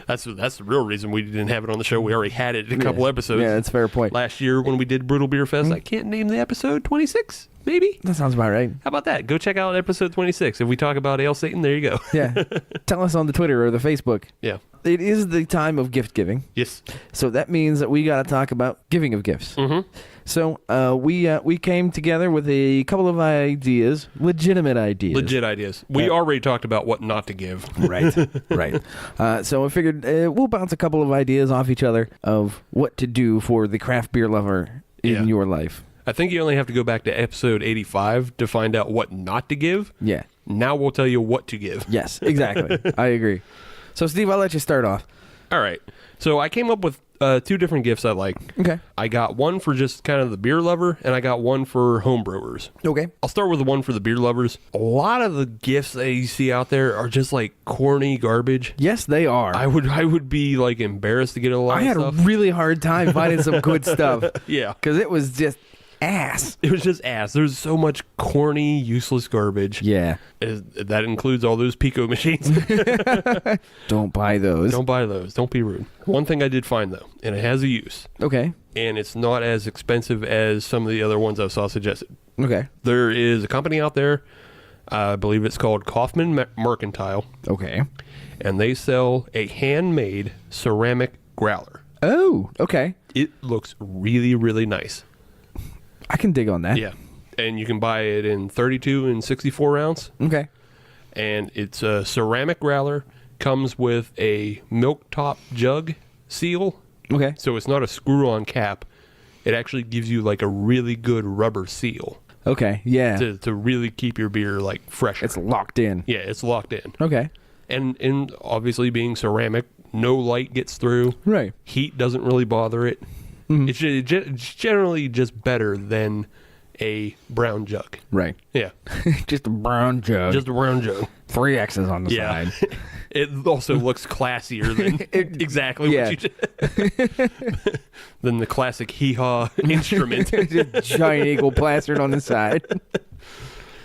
That's the real reason we didn't have it on the show. We already had it in a couple episodes. Yeah, that's a fair point. Last year when we did Brutal Beer Fest, I can't name the episode, 26, maybe? That sounds about right. How about that? Go check out episode 26. If we talk about Ale Satan, there you go. Yeah. Tell us on the Twitter or the Facebook. Yeah. It is the time of gift giving. Yes. So that means that we got to talk about giving of gifts. Mm-hmm. So we came together with a couple of ideas, legitimate ideas. Legit ideas. We already talked about what not to give. Right, right. So I figured we'll bounce a couple of ideas off each other of what to do for the craft beer lover in Yeah. your life. I think you only have to go back to episode 85 to find out what not to give. Yeah. Now we'll tell you what to give. Yes, exactly. I agree. So, Steve, I'll let you start off. All right. So I came up with two different gifts I like. Okay. I got one for just kind of the beer lover, and I got one for homebrewers. Okay. I'll start with the one for the beer lovers. A lot of the gifts that you see out there are just like corny garbage. Yes, they are. I would be like embarrassed to get a lot I of had stuff. a really hard time finding some good stuff. Yeah. Because it was just ass. It was just ass. There's so much corny, useless garbage. Yeah. That includes all those Pico machines. Don't buy those. Don't buy those. Don't be rude. One thing I did find, though, and it has a use, Okay. and it's not as expensive as some of the other ones I saw suggested. Okay. There is a company out there, I believe it's called Kaufman Mercantile, Okay. and they sell a handmade ceramic growler. Oh, okay. It looks really, really nice. I can dig on that. Yeah. And you can buy it in 32 and 64 ounce. Okay. And it's a ceramic growler. Comes with a milk top jug seal. Okay. So it's not a screw-on cap. It actually gives you like a really good rubber seal Okay. Yeah. to really keep your beer like fresh. It's locked in. Yeah, it's locked in. Okay. And obviously being ceramic, no light gets through. Right. Heat doesn't really bother it. Mm-hmm. It's generally just better than a brown jug. Right. Yeah. Just a brown jug. Just a brown jug. 3 X's on the Yeah. side. It also looks classier than exactly yeah. what you did. Than the classic hee-haw instrument. Just giant eagle plastered on the side.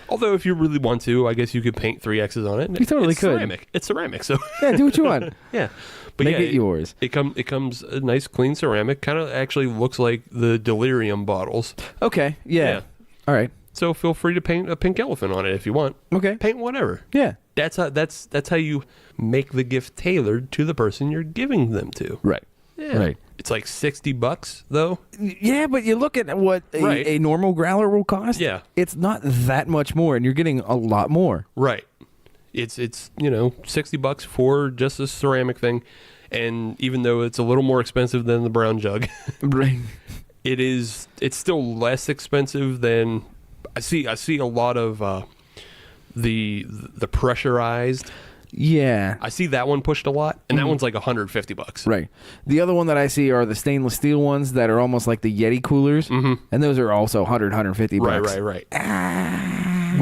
Although if you really want to, I guess you could paint 3 X's on it. You totally it's could. Ceramic. It's ceramic, so Yeah, do what you want. yeah. But Make yeah, it yours. It comes a nice clean ceramic. Kind of actually looks like the Delirium bottles. Okay. Yeah. All right. So feel free to paint a pink elephant on it if you want. Okay. Paint whatever. Yeah. That's how you make the gift tailored to the person you're giving them to. Right. Yeah. Right. It's like $60 though. Yeah, but you look at what Right. a normal growler will cost. Yeah. It's not that much more, and you're getting a lot more. Right. It's $60 for just a ceramic thing, and even though it's a little more expensive than the brown jug, Right. it's still less expensive than I see a lot of the pressurized. Yeah. I see that one pushed a lot, and that one's like $150. Right. The other one that I see are the stainless steel ones that are almost like the Yeti coolers, and those are also $150. Right.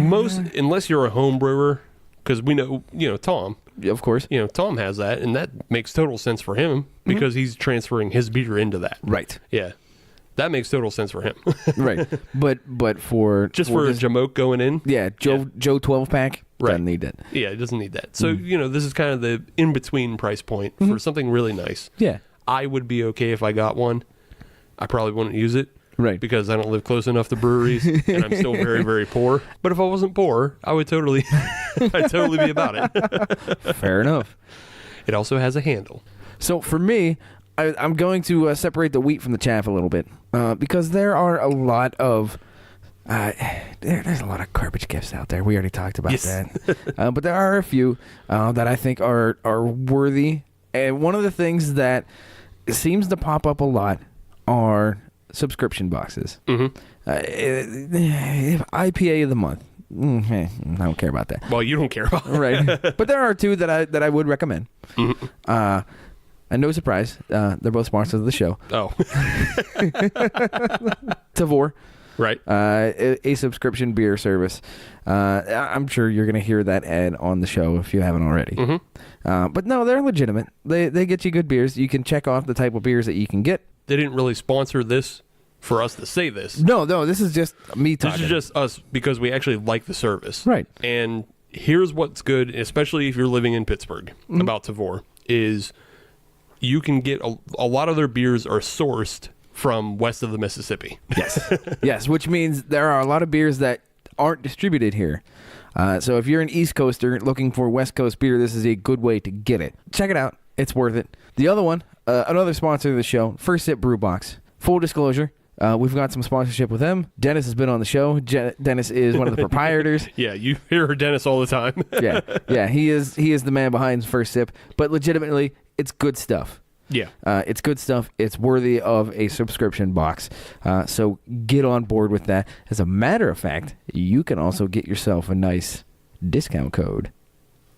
Most, unless you're a home brewer, because we know, Tom. Of course. Tom has that, and that makes total sense for him because he's transferring his beer into that. Right. Yeah, that makes total sense for him. Right. But for Just for a this- Jamoke going in. yeah, Joe 12 pack doesn't need it. Yeah, it doesn't need that. So this is kind of the in between price point for something really nice. Yeah. I would be okay if I got one. I probably wouldn't use it. Right. Because I don't live close enough to breweries, and I'm still very, very poor. But if I wasn't poor, I would totally, I'd totally be about it. Fair enough. It also has a handle. So for me, I'm going to separate the wheat from the chaff a little bit because there are a lot of there's a lot of garbage gifts out there. We already talked about that, but there are a few that I think are worthy. And one of the things that seems to pop up a lot are subscription boxes. IPA of the month. I don't care about that. Well, you don't care about it. Right. But there are two that I would recommend. And no surprise, they're both sponsors of the show. Oh. Tavour, Right. a subscription beer service. I'm sure you're going to hear that ad on the show if you haven't already. But no, they're legitimate. They get you good beers. You can check off the type of beers that you can get. They didn't really sponsor this for us to say this. No, this is just me talking. This is just us because we actually like the service. Right. And here's what's good, especially if you're living in Pittsburgh, about Tavour, is you can get a lot of their beers are sourced from west of the Mississippi. Yes. Yes, which means there are a lot of beers that aren't distributed here. So if you're an East Coaster looking for West Coast beer, this is a good way to get it. Check it out. It's worth it. The other one, another sponsor of the show, First Sip Brew Box. Full disclosure, we've got some sponsorship with them. Dennis has been on the show. Dennis is one of the proprietors. Yeah, you hear Dennis all the time. Yeah, he is the man behind First Sip. But legitimately, it's good stuff. Yeah. It's good stuff. It's worthy of a subscription box. So get on board with that. As a matter of fact, you can also get yourself a nice discount code.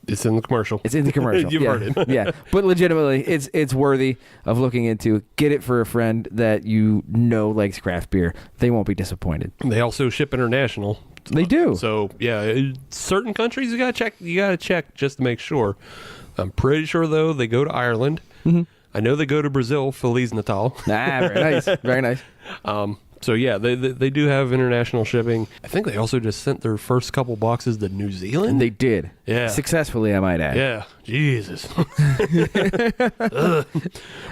It's in the commercial. It's in the commercial. You've heard it. Yeah, but legitimately, it's worthy of looking into. Get it for a friend that you know likes craft beer. They won't be disappointed. They also ship international. They do. So yeah, certain countries you gotta check. You gotta check just to make sure. I'm pretty sure though they go to Ireland. I know they go to Brazil. Feliz Natal. Very nice. Very nice. So yeah, they do have international shipping. I think they also just sent their first couple boxes to New Zealand. And they did. Yeah. Successfully, I might add. Yeah. Jesus.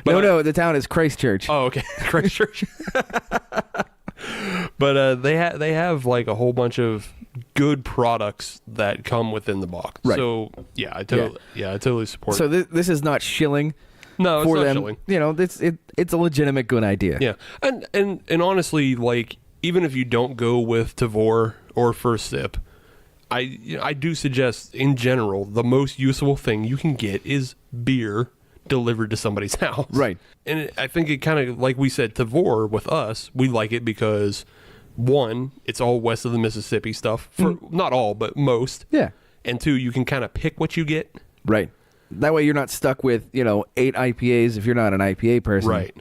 No, the town is Christchurch. Oh, okay. Christchurch. But they have like a whole bunch of good products that come within the box. Right. So yeah, I totally support. So this is not shilling. No, it's for not them. shilling. You know, it's a legitimate good idea. Yeah, and honestly, like even if you don't go with Tavour or First Sip, I do suggest in general the most useful thing you can get is beer delivered to somebody's house. Right. And I think it kind of, like we said, Tavour with us, we like it because, one, it's all west of the Mississippi stuff. For not all, but most. Yeah. And two, you can kind of pick what you get. Right. That way you're not stuck with, 8 IPAs if you're not an IPA person. Right.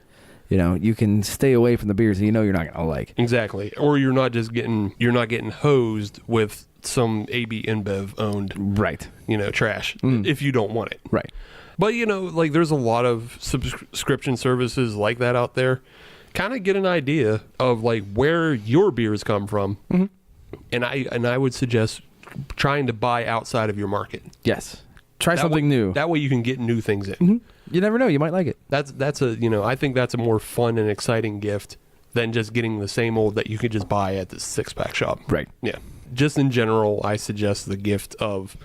you can stay away from the beers that you're not gonna like. Exactly. Or you're not getting hosed with some AB InBev owned Right. Trash if you don't want it. Right. But like there's a lot of subscription services like that out there. Kind of get an idea of like where your beers come from. Mm-hmm. And I would suggest trying to buy outside of your market. Yes. Try something new. That way you can get new things in. Mm-hmm. You never know, you might like it. That's a I think that's a more fun and exciting gift than just getting the same old that you could just buy at the 6-pack shop. Right. Yeah. Just in general, I suggest the gift of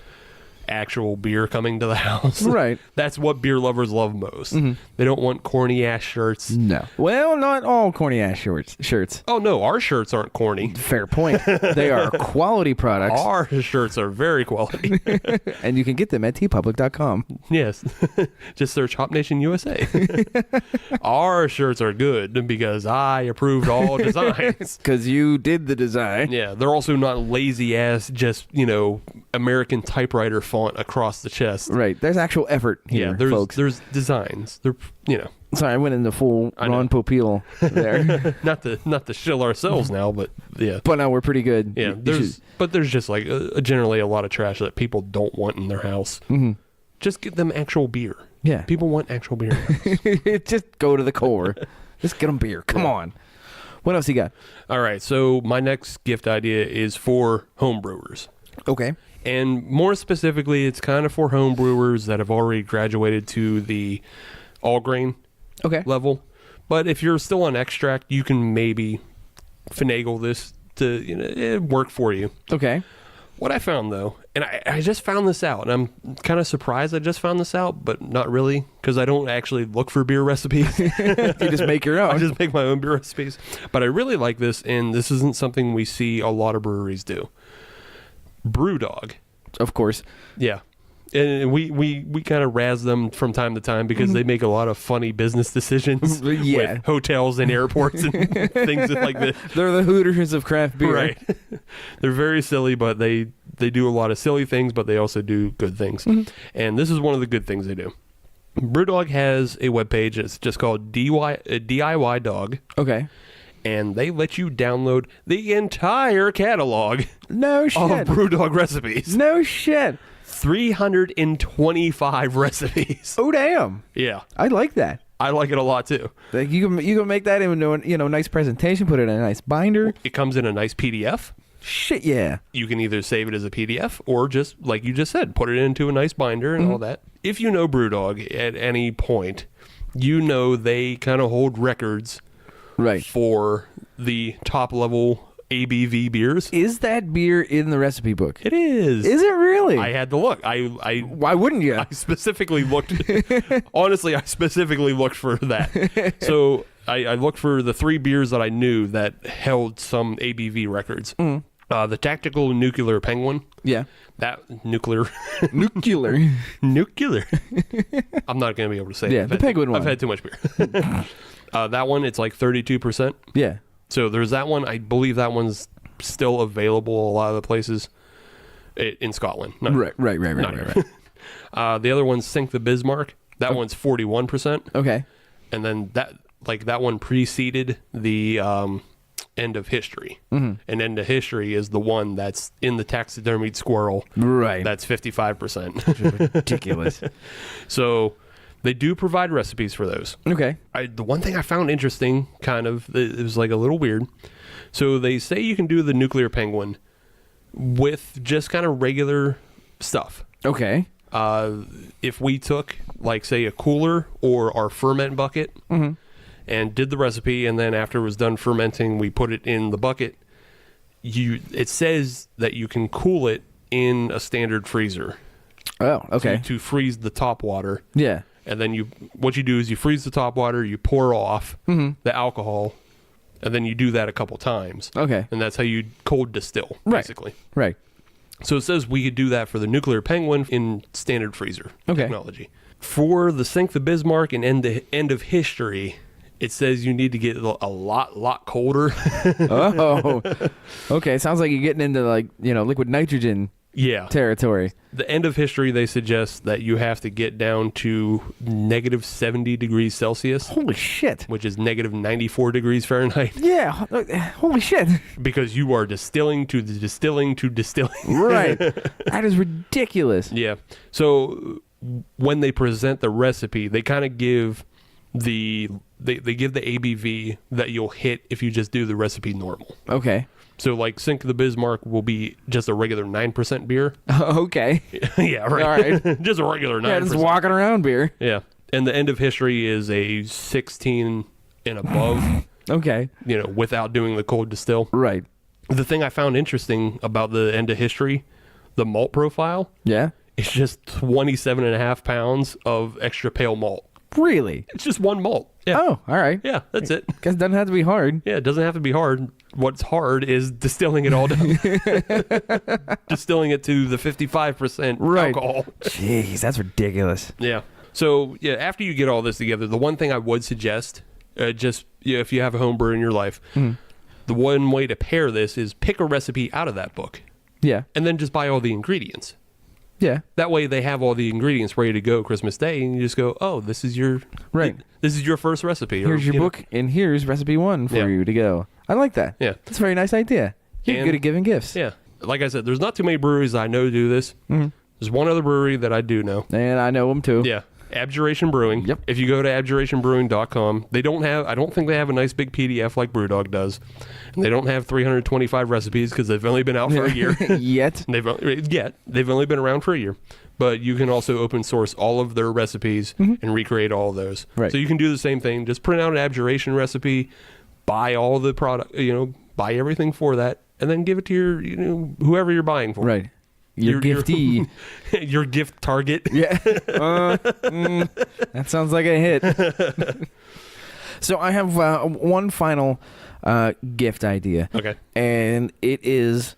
actual beer coming to the house. Right. That's what beer lovers love most. Mm-hmm. They don't want corny ass shirts. No. Well, not all corny ass shirts. Oh no, our shirts aren't corny. Fair point. They are quality products. Our shirts are very quality. And you can get them at tpublic.com. Yes. Just search Hop Nation USA. Our shirts are good because I approved all designs. Because you did the design. Yeah, they're also not lazy ass, just, American typewriter font across the chest. Right. There's actual effort here, folks. There's designs. They're, Sorry, I went into full Ron Popeil there. not to shill ourselves now, but yeah. But no, we're pretty good. Yeah, there's just like generally a lot of trash that people don't want in their house. Mm-hmm. Just get them actual beer. Yeah. People want actual beer in their house. Just go to the core. Just get them beer. Come on. What else you got? All right, so my next gift idea is for homebrewers. Okay. And more specifically, it's kind of for homebrewers that have already graduated to the all grain level. But if you're still on extract, you can maybe finagle this to work for you. Okay. What I found, though, and I just found this out, and I'm kind of surprised I just found this out, but not really, because I don't actually look for beer recipes. You just make your own. I just make my own beer recipes. But I really like this, and this isn't something we see a lot of breweries do. Brewdog. Of course. Yeah. And we kind of razz them from time to time because they make a lot of funny business decisions with hotels and airports and things like this. They're the Hooters of craft beer. Right. They're very silly, but they do a lot of silly things, but they also do good things. Mm-hmm. And this is one of the good things they do. Brewdog has a webpage. It's just called DIY Dog. Okay. And they let you download the entire catalog of Brewdog recipes. No shit. 325 recipes. Oh, damn. Yeah. I like that. I like it a lot, too. Like you can make that into a nice presentation, put it in a nice binder. It comes in a nice PDF. Shit, yeah. You can either save it as a PDF or just, like you just said, put it into a nice binder and all that. If you know Brewdog at any point, they kind of hold records for the top level ABV beers. Is that beer in the recipe book? It is. Is it really? I had to look. Why wouldn't you? I specifically looked. Honestly, I specifically looked for that. So I looked for the 3 beers that I knew that held some ABV records. Mm. The Tactical Nuclear Penguin. Yeah. That nuclear. Nuclear. Nuclear. I'm not going to be able to say that. The penguin one. I've had too much beer. That one, it's like 32%. Yeah. So there's that one. I believe that one's still available a lot of the places in Scotland. Right. The other one's Sink the Bismarck. That one's 41%. Okay. And then that one preceded the End of History. Mm-hmm. And End of History is the one that's in the taxidermied squirrel. Right. That's 55%. Ridiculous. So they do provide recipes for those. Okay. The one thing I found interesting, it was like a little weird. So they say you can do the Nuclear Penguin with just kind of regular stuff. Okay. If we took, like, say, a cooler or our ferment bucket and did the recipe, and then after it was done fermenting, we put it in the bucket, it says that you can cool it in a standard freezer. Oh, okay. To freeze the top water. Yeah. And then what you do is you freeze the top water, you pour off the alcohol, and then you do that a couple times. Okay. And that's how you cold distill, basically. Right. So it says we could do that for the Nuclear Penguin in standard freezer technology. For the Sink the Bismarck and End of History, it says you need to get a lot colder. Oh. Okay. Sounds like you're getting into liquid nitrogen Yeah. territory. The end of history, they suggest that you have to get down to negative 70 degrees Celsius, Holy shit. which is negative 94 degrees Fahrenheit, Yeah. Holy shit. because you are distilling to the distilling to distilling. Right. That is ridiculous. Yeah. So when they present the recipe, they kind of give they give the ABV that you'll hit if you just do the recipe normal. Okay. So like Sink of the Bismarck will be just a regular 9% beer. Okay. Yeah, right. All right. Just a regular 9%. Yeah, just walking around beer. Yeah. And the end of history is a 16 and above, Okay. without doing the cold distill. Right. The thing I found interesting about the end of history, the malt profile, Yeah. is just 27 and a half pounds of extra pale malt. Really? It's just one malt. Yeah. Oh, all right. Yeah, that's it. Guess it doesn't have to be hard. Yeah, it doesn't have to be hard. What's hard is distilling it all down. Distilling it to the 55% Right. alcohol. Jeez, that's ridiculous. Yeah. So, yeah, after you get all this together, the one thing I would suggest, if you have a home brewer in your life, the one way to pair this is pick a recipe out of that book Yeah. and then just buy all the ingredients. Yeah. That way they have all the ingredients ready to go Christmas Day, and you just go, oh, this is your This is your first recipe. Here's your book, and here's recipe 1 for Yeah. you to go. I like that. Yeah. That's a very nice idea. You're And- good at giving gifts. Yeah. Like I said, there's not too many breweries I know do this. There's one other brewery that I do know. And I know them too. Yeah. Abjuration Brewing. Yep. If you go to abjurationbrewing.com, I don't think they have a nice big PDF like Brewdog does. And they don't have 325 recipes because they've only been out for a year. Yet. They've only been around for a year. But you can also open source all of their recipes and recreate all of those. Right. So you can do the same thing. Just print out an abjuration recipe, buy all the product, buy everything for that, and then give it to your, whoever you're buying for. Right. Your giftee. Your gift target. Yeah. That sounds like a hit. So I have one final gift idea. Okay. And it is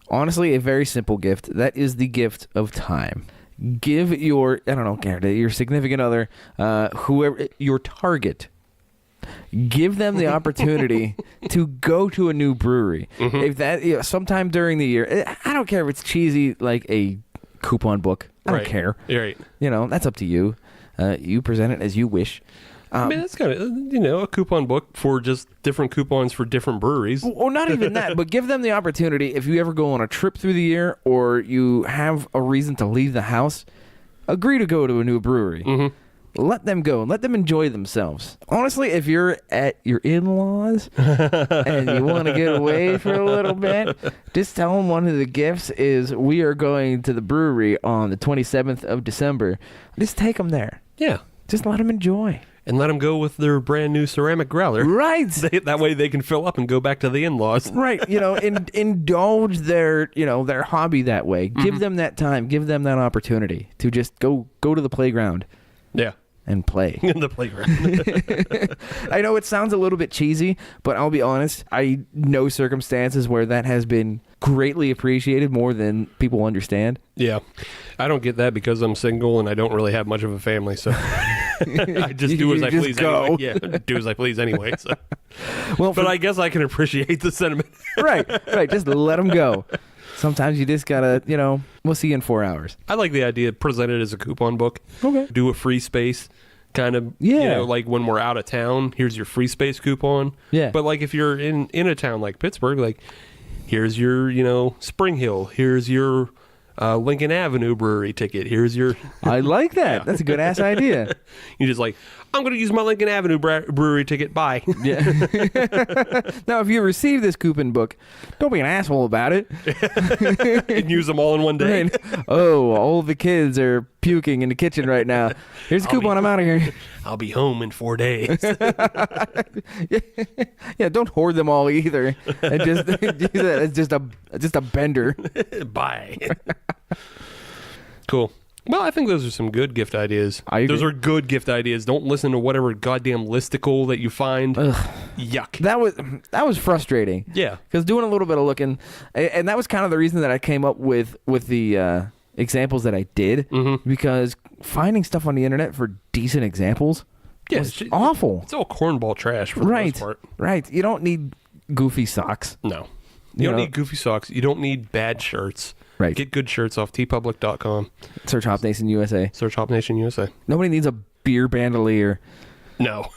honestly a very simple gift. That is the gift of time. Give your, your significant other, whoever, your target, give them the opportunity to go to a new brewery. If that, sometime during the year, I don't care if it's cheesy like a coupon book. I don't care. Right. That's up to you. You present it as you wish. I mean, that's kind of, a coupon book for just different coupons for different breweries. Or not even that, but give them the opportunity if you ever go on a trip through the year or you have a reason to leave the house, agree to go to a new brewery. Let them go and let them enjoy themselves. Honestly, if you're at your in-laws and you want to get away for a little bit, just tell them one of the gifts is we are going to the brewery on the 27th of December. Just take them there. Yeah. Just let them enjoy. And let them go with their brand new ceramic growler. Right. That way they can fill up and go back to the in-laws. Right. Indulge their, their hobby that way. Give them that time. Give them that opportunity to just go to the playground. Yeah. And play. In the playground. I know it sounds a little bit cheesy, but I'll be honest. I know circumstances where that has been greatly appreciated more than people understand. Yeah. I don't get that because I'm single and I don't really have much of a family, so I just do as I please anyway. Yeah, do as I please anyway. So. Well, but I guess I can appreciate the sentiment. Right. Just let them go. Sometimes you just gotta, we'll see you in 4 hours. I like the idea, present it as a coupon book. Okay. Do a free space kind of, like when we're out of town, here's your free space coupon. Yeah. But like if you're in a town like Pittsburgh, like here's your, Spring Hill, here's your Lincoln Avenue brewery ticket, here's your... I like that. That's a good ass idea. You just like, I'm going to use my Lincoln Avenue brewery ticket, bye. Yeah. Now, if you receive this coupon book, don't be an asshole about it. And use them all in one day. Right. Oh, all the kids are puking in the kitchen right now. Here's a coupon. I'm out of here. I'll be home in 4 days. Yeah, don't hoard them all either. And just it's just a bender. Bye. Cool. Well, I think those are some good gift ideas. I agree. Those are good gift ideas. Don't listen to whatever goddamn listicle that you find. Yuck. That was frustrating. Yeah. Because doing a little bit of looking, and that was kind of the reason that I came up with the examples that I did. Because finding stuff on the internet for decent examples was awful. It's all cornball trash for the most part. Right. You don't need goofy socks. No. You don't need goofy socks. You don't need bad shirts. Right. Get good shirts off tpublic.com. Search Hop Nation USA. Search Hop Nation USA. Nobody needs a beer bandolier. No.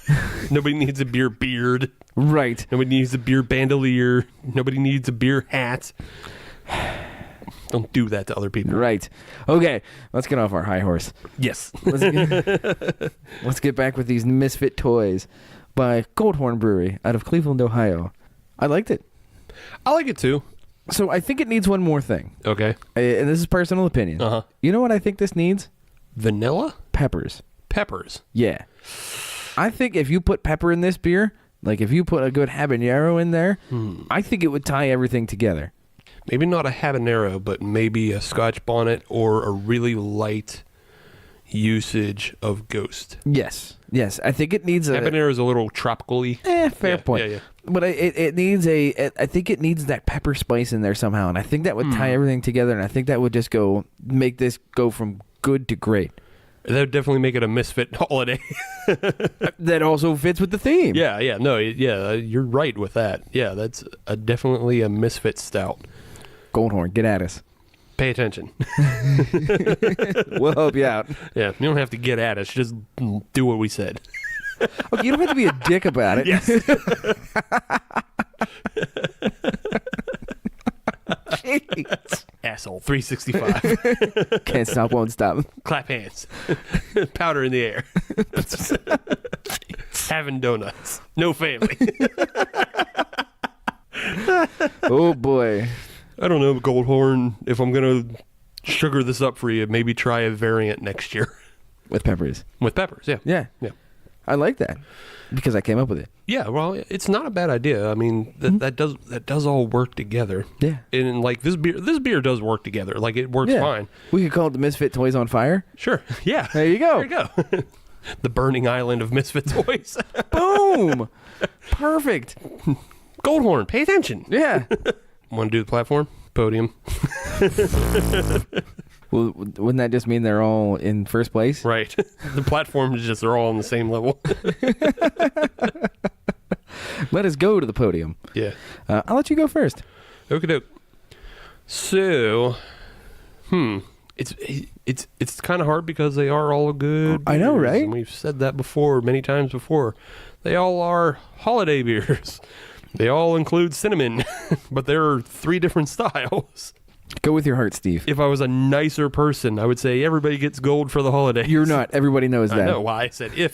Nobody needs a beer beard. Right. Nobody needs a beer bandolier. Nobody needs a beer hat. Don't do that to other people. Right. Okay, let's get off our high horse. Yes. Let's get back with these Misfit toys by Goldhorn Brewery out of Cleveland, Ohio. I liked it. I like it too. So I think it needs one more thing. Okay. And this is personal opinion. Uh-huh. You know what I think this needs? Vanilla? Peppers. Peppers. Yeah. I think if you put pepper in this beer, like if you put a good habanero in there, I think it would tie everything together. Maybe not a habanero, but maybe a Scotch bonnet or a really light usage of Ghost. Yes. Yes. I think it needs a... Habanero is a little tropical-y. Fair point. Yeah. But it needs I think it needs that pepper spice in there somehow, and I think that would tie everything together, and I think that would just make this go from good to great. That would definitely make it a Misfit holiday. That also fits with the theme. Yeah, you're right with that. Yeah, that's definitely a Misfit stout. Goldhorn, get at us. Pay attention. We'll help you out. Yeah, you don't have to get at us. Just do what we said. Okay, you don't have to be a dick about it. Yes. Jeez. Asshole 365. Can't stop, won't stop. Clap hands. Powder in the air. Having donuts. No family. Oh boy. I don't know, Goldhorn, if I'm going to sugar this up for you, maybe try a variant next year. With peppers. With peppers, yeah. Yeah. Yeah. I like that because I came up with it. Yeah, well, it's not a bad idea. I mean, that does all work together. Yeah. And like this beer does work together. Like it works fine. We could call it the Misfit Toys on Fire. Sure. Yeah. There you go. There you go. The burning island of Misfit toys. Boom. Perfect. Goldhorn, pay attention. Yeah. Want to do the platform? Podium. Well, wouldn't that just mean they're all in first place? Right. The platform is just, they're all on the same level. Let us go to the podium. Yeah. I'll let you go first. Okie doke. So, it's kind of hard because they are all good I know, beers, right? And we've said that before, many times before. They all are holiday beers. They all include cinnamon, but there are 3 different styles. Go with your heart, Steve. If I was a nicer person, I would say everybody gets gold for the holidays. You're not. Everybody knows that. I know why I said if.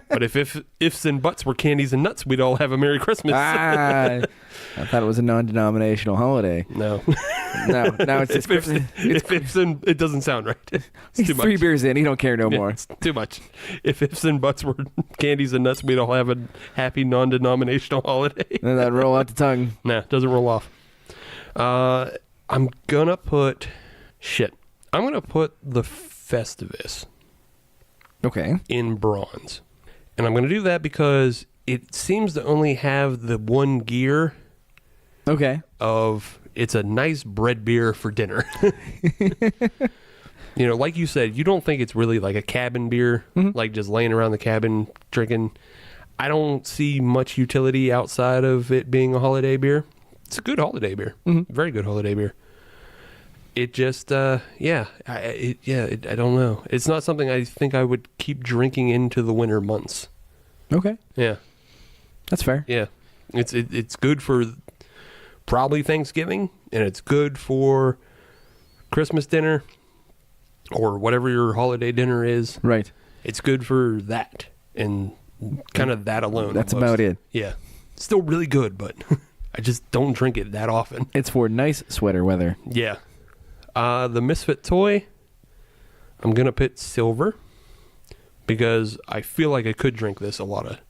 But if ifs and buts were candies and nuts, we'd all have a Merry Christmas. I thought it was a non-denominational holiday. No. No, now it's just if ifs and it doesn't sound right. It's too much. 3 beers in. He don't care no Yeah, more. it's too much. If ifs and buts were candies and nuts, we'd all have a happy non-denominational holiday. And that roll out the tongue. Nah, doesn't roll off. I'm gonna put the Festivus Okay. in bronze. And I'm gonna do that because it seems to only have the one gear Okay. of it's a nice bread beer for dinner. You know, like you said, you don't think it's really like a cabin beer, like just laying around the cabin drinking. I don't see much utility outside of it being a holiday beer. It's a good holiday beer. Very good holiday beer. It just, I don't know. It's not something I think I would keep drinking into the winter months. Okay. Yeah. That's fair. Yeah. It's good for probably Thanksgiving, and it's good for Christmas dinner or whatever your holiday dinner is. Right. It's good for that and kind of that alone. That's almost. about it. Yeah. Still really good, but I just don't drink it that often. It's for nice sweater weather. Yeah. The Misfit toy, I'm going to put silver because I feel like I could drink this a lot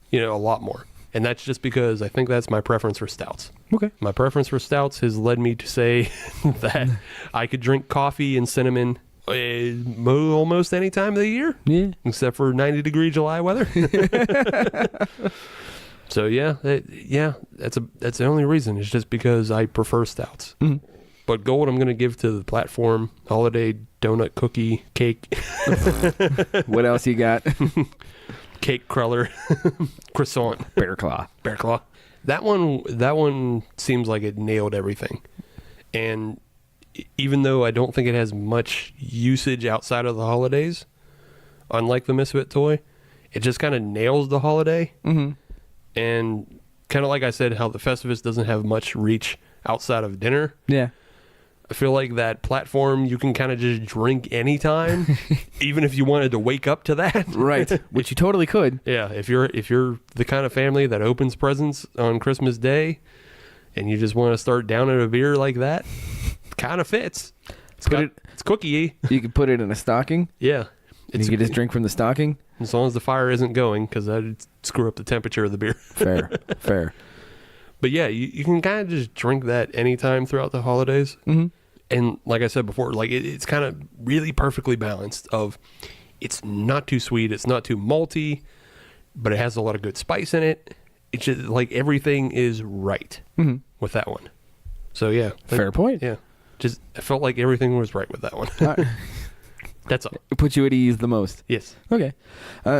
more. And that's just because I think that's my preference for stouts. Okay. My preference for stouts has led me to say that I could drink coffee and cinnamon almost any time of the year. Yeah. Except for 90-degree July weather. So that's the only reason. It's just because I prefer stouts. Mm-hmm. But gold I'm going to give to the platform, holiday donut cookie cake. What else you got? Cake cruller, croissant, Bear claw. bear claw. That one seems like it nailed everything. And even though I don't think it has much usage outside of the holidays, unlike the Misfit toy, it just kind of nails the holiday. Mm-hmm. And kind of like I said, how the Festivus doesn't have much reach outside of dinner. Yeah. I feel like that platform you can kind of just drink anytime, even if you wanted to wake up to that. Right. Which you totally could. Yeah, if you're the kind of family that opens presents on Christmas Day, and you just want to start downing a beer like that, it kind of fits. It's cookie-y. You could put it in a stocking. Yeah. And you could just drink from the stocking. As long as the fire isn't going, because that'd screw up the temperature of the beer. Fair. But yeah, you can kind of just drink that anytime throughout the holidays. Mm-hmm. And like I said before, like it's kind of really perfectly balanced of it's not too sweet, it's not too malty, but it has a lot of good spice in it. It's just like everything is right with that one. So yeah. Fair point. Yeah. Just I felt like everything was right with that one. That's all. It puts you at ease the most. Yes. Okay.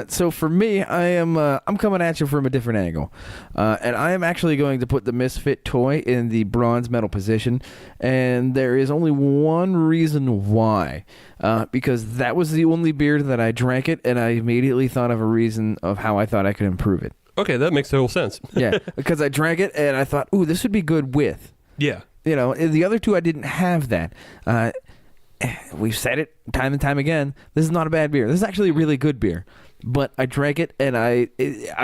So for me, I'm coming at you from a different angle. And I am actually going to put the Misfit toy in the bronze medal position. And there is only one reason why. Because that was the only beer that I drank it, and I immediately thought of a reason of how I thought I could improve it. Okay, that makes total sense. Yeah, because I drank it, and I thought, ooh, this would be good with. Yeah. You know, the other two I didn't have that. We've said it time and time again. This is not a bad beer. This is actually a really good beer. But I drank it, and I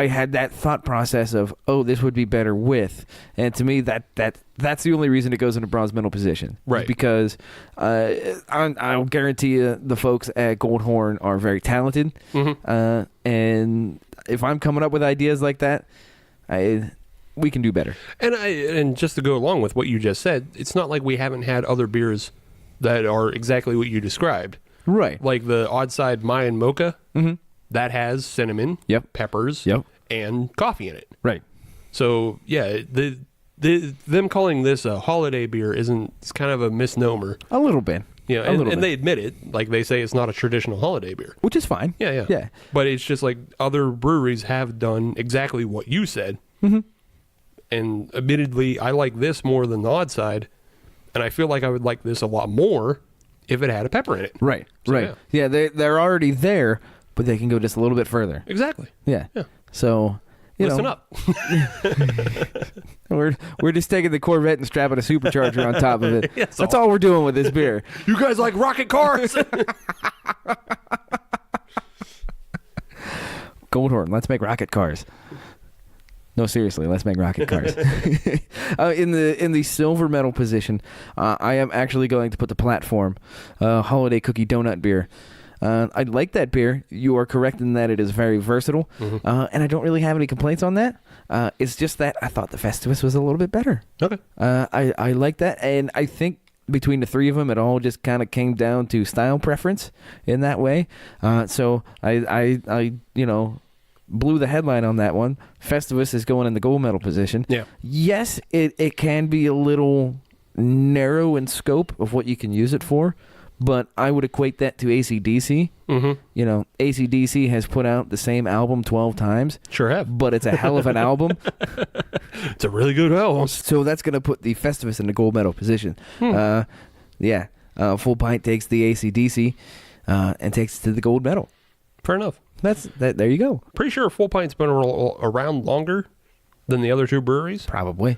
had that thought process of, oh, this would be better with. And to me, that's the only reason it goes in a bronze medal position. Right. Because I'll guarantee you the folks at Goldhorn are very talented. Mm-hmm. And if I'm coming up with ideas like that, we can do better. And just to go along with what you just said, it's not like we haven't had other beers that are exactly what you described. Right. Like the Odd Side Mayan Mocha, that has cinnamon, peppers, and coffee in it. Right. So, yeah, them calling this a holiday beer it's kind of a misnomer. A little bit. You know, and they admit it. Like, they say it's not a traditional holiday beer. Which is fine. Yeah. But it's just like other breweries have done exactly what you said. Mm-hmm. And admittedly, I like this more than the Odd Side. And I feel like I would like this a lot more if it had a pepper in it. Right, So, right. Yeah, they're already there, but they can go just a little bit further. Exactly. Yeah. Yeah. So, Listen up. we're just taking the Corvette and strapping a supercharger on top of it. That's all we're doing with this beer. You guys like rocket cars? Goldhorn, let's make rocket cars. No, seriously, let's make rocket cars. In the silver medal position, I am actually going to put the Platform Holiday Cookie Donut beer. I like that beer. You are correct in that it is very versatile, and I don't really have any complaints on that. It's just that I thought the Festivus was a little bit better. Okay. I like that, and I think between the three of them, it all just kind of came down to style preference in that way. So I blew the headline on that one. Festivus is going in the gold medal position. Yeah. Yes, it can be a little narrow in scope of what you can use it for, but I would equate that to AC/DC. Mm-hmm. You know, AC/DC has put out the same album 12 times. Sure have. But it's a hell of an album. It's a really good album. So that's going to put the Festivus in the gold medal position. Full Pint takes the AC/DC and takes it to the gold medal. Fair enough. There you go. Pretty sure Full Pint's been around longer than the other two breweries. Probably.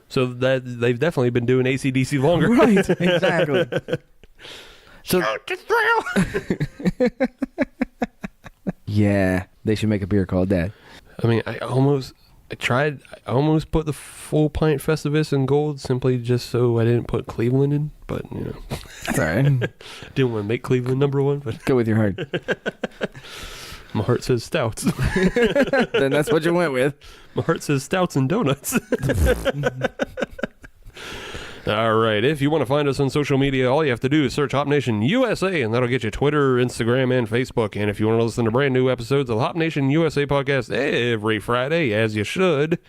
So that they've definitely been doing AC/DC longer. Right, exactly. So, yeah, they should make a beer called that. I mean, I almost put the Full Pint Festivus in gold simply just so I didn't put Cleveland in, but you know. That's all right. Didn't want to make Cleveland number one, but go with your heart. My heart says stouts. Then that's what you went with. My heart says stouts and donuts. All right. If you want to find us on social media, all you have to do is search Hop Nation USA, and that'll get you Twitter, Instagram, and Facebook. And if you want to listen to brand new episodes of the Hop Nation USA podcast every Friday, as you should,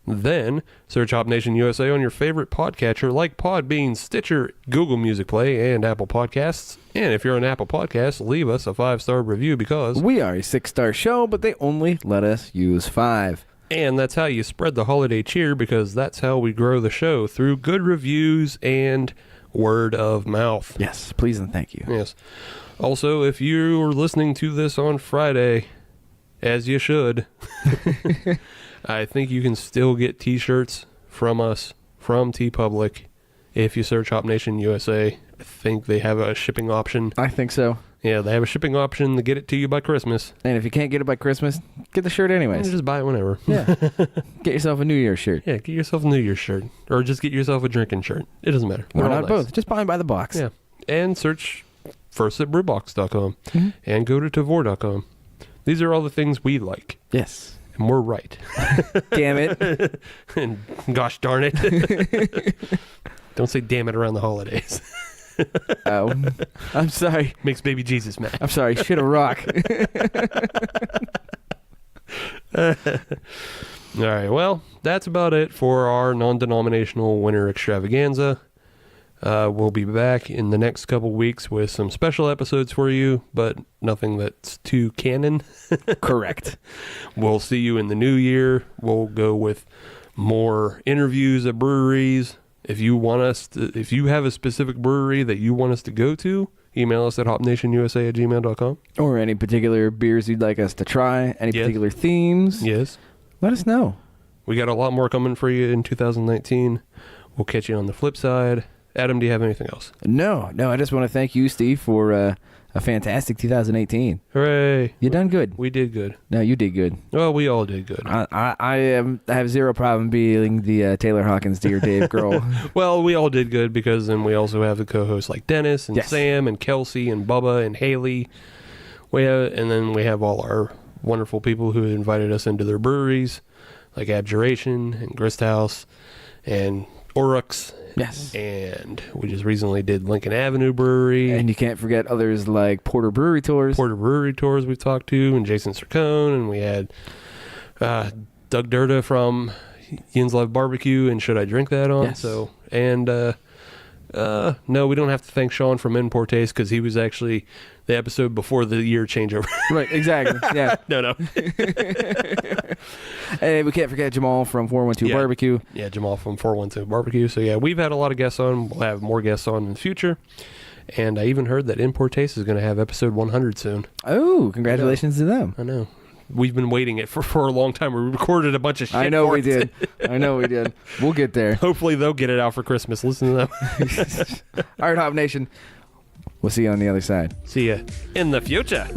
then search Hop Nation USA on your favorite podcatcher like Podbean, Stitcher, Google Music Play, and Apple Podcasts. And if you're on Apple Podcasts, leave us a 5-star review because we are a 6-star show, but they only let us use 5. And that's how you spread the holiday cheer, because that's how we grow the show, through good reviews and word of mouth. Yes, please and thank you. Yes. Also, if you're listening to this on Friday, as you should, I think you can still get t-shirts from us, from TeePublic, if you search Hop Nation USA. I think they have a shipping option. I think so. Yeah, they have a shipping option to get it to you by Christmas. And if you can't get it by Christmas, get the shirt anyways. Just buy it whenever. Yeah. Get yourself a New Year's shirt. Yeah, get yourself a New Year's shirt. Or just get yourself a drinking shirt. It doesn't matter. Why They're all not nice. both? Just buy them by the box. Yeah. And search first@brewbox.com and go to Tavour.com. These are all the things we like. Yes. And we're right. Damn it. And gosh darn it. Don't say damn it around the holidays. Oh, I'm sorry. Makes baby Jesus mad. I'm sorry. Shit a rock. All right. Well, that's about it for our non-denominational winter extravaganza. We'll be back in the next couple weeks with some special episodes for you, but nothing that's too canon. Correct. We'll see you in the new year. We'll go with more interviews at breweries. If you have a specific brewery that you want us to go to, email us at hopnationusa@gmail.com. Or any particular beers you'd like us to try, any Yes. particular themes. Yes. Let us know. We got a lot more coming for you in 2019. We'll catch you on the flip side. Adam, do you have anything else? No, I just want to thank you, Steve, for a fantastic 2018. Hooray. You done good. We did good. No, you did good. Well, we all did good. I have zero problem being the Taylor Hawkins Dear Dave girl. Well, we all did good because then we also have the co-hosts like Dennis and Yes. Sam and Kelsey and Bubba and Haley. And then we have all our wonderful people who invited us into their breweries, like Abjuration and Grist House and Oryx. Yes. And we just recently did Lincoln Avenue Brewery. And you can't forget others like Porter Brewery Tours. Porter Brewery Tours we've talked to, and Jason Sircone, and we had Doug Durda from Yin's Love Barbecue and Should I Drink That on? Yes. So, and no, we don't have to thank Sean from Importes because he was actually the episode before the year changeover. Right, exactly. Yeah. No. And we can't forget Jamal from 412 Yeah. Barbecue. Yeah, Jamal from 412 Barbecue. So yeah, we've had a lot of guests on. We'll have more guests on in the future. And I even heard that Importes is going to have episode 100 soon. Oh, congratulations to them. I know. We've been waiting it for a long time. We recorded a bunch of shit. I know for we it. did. I know we did. We'll get there. Hopefully they'll get it out for Christmas. Listen to them. All right, Hop Nation. We'll see you on the other side. See ya in the future.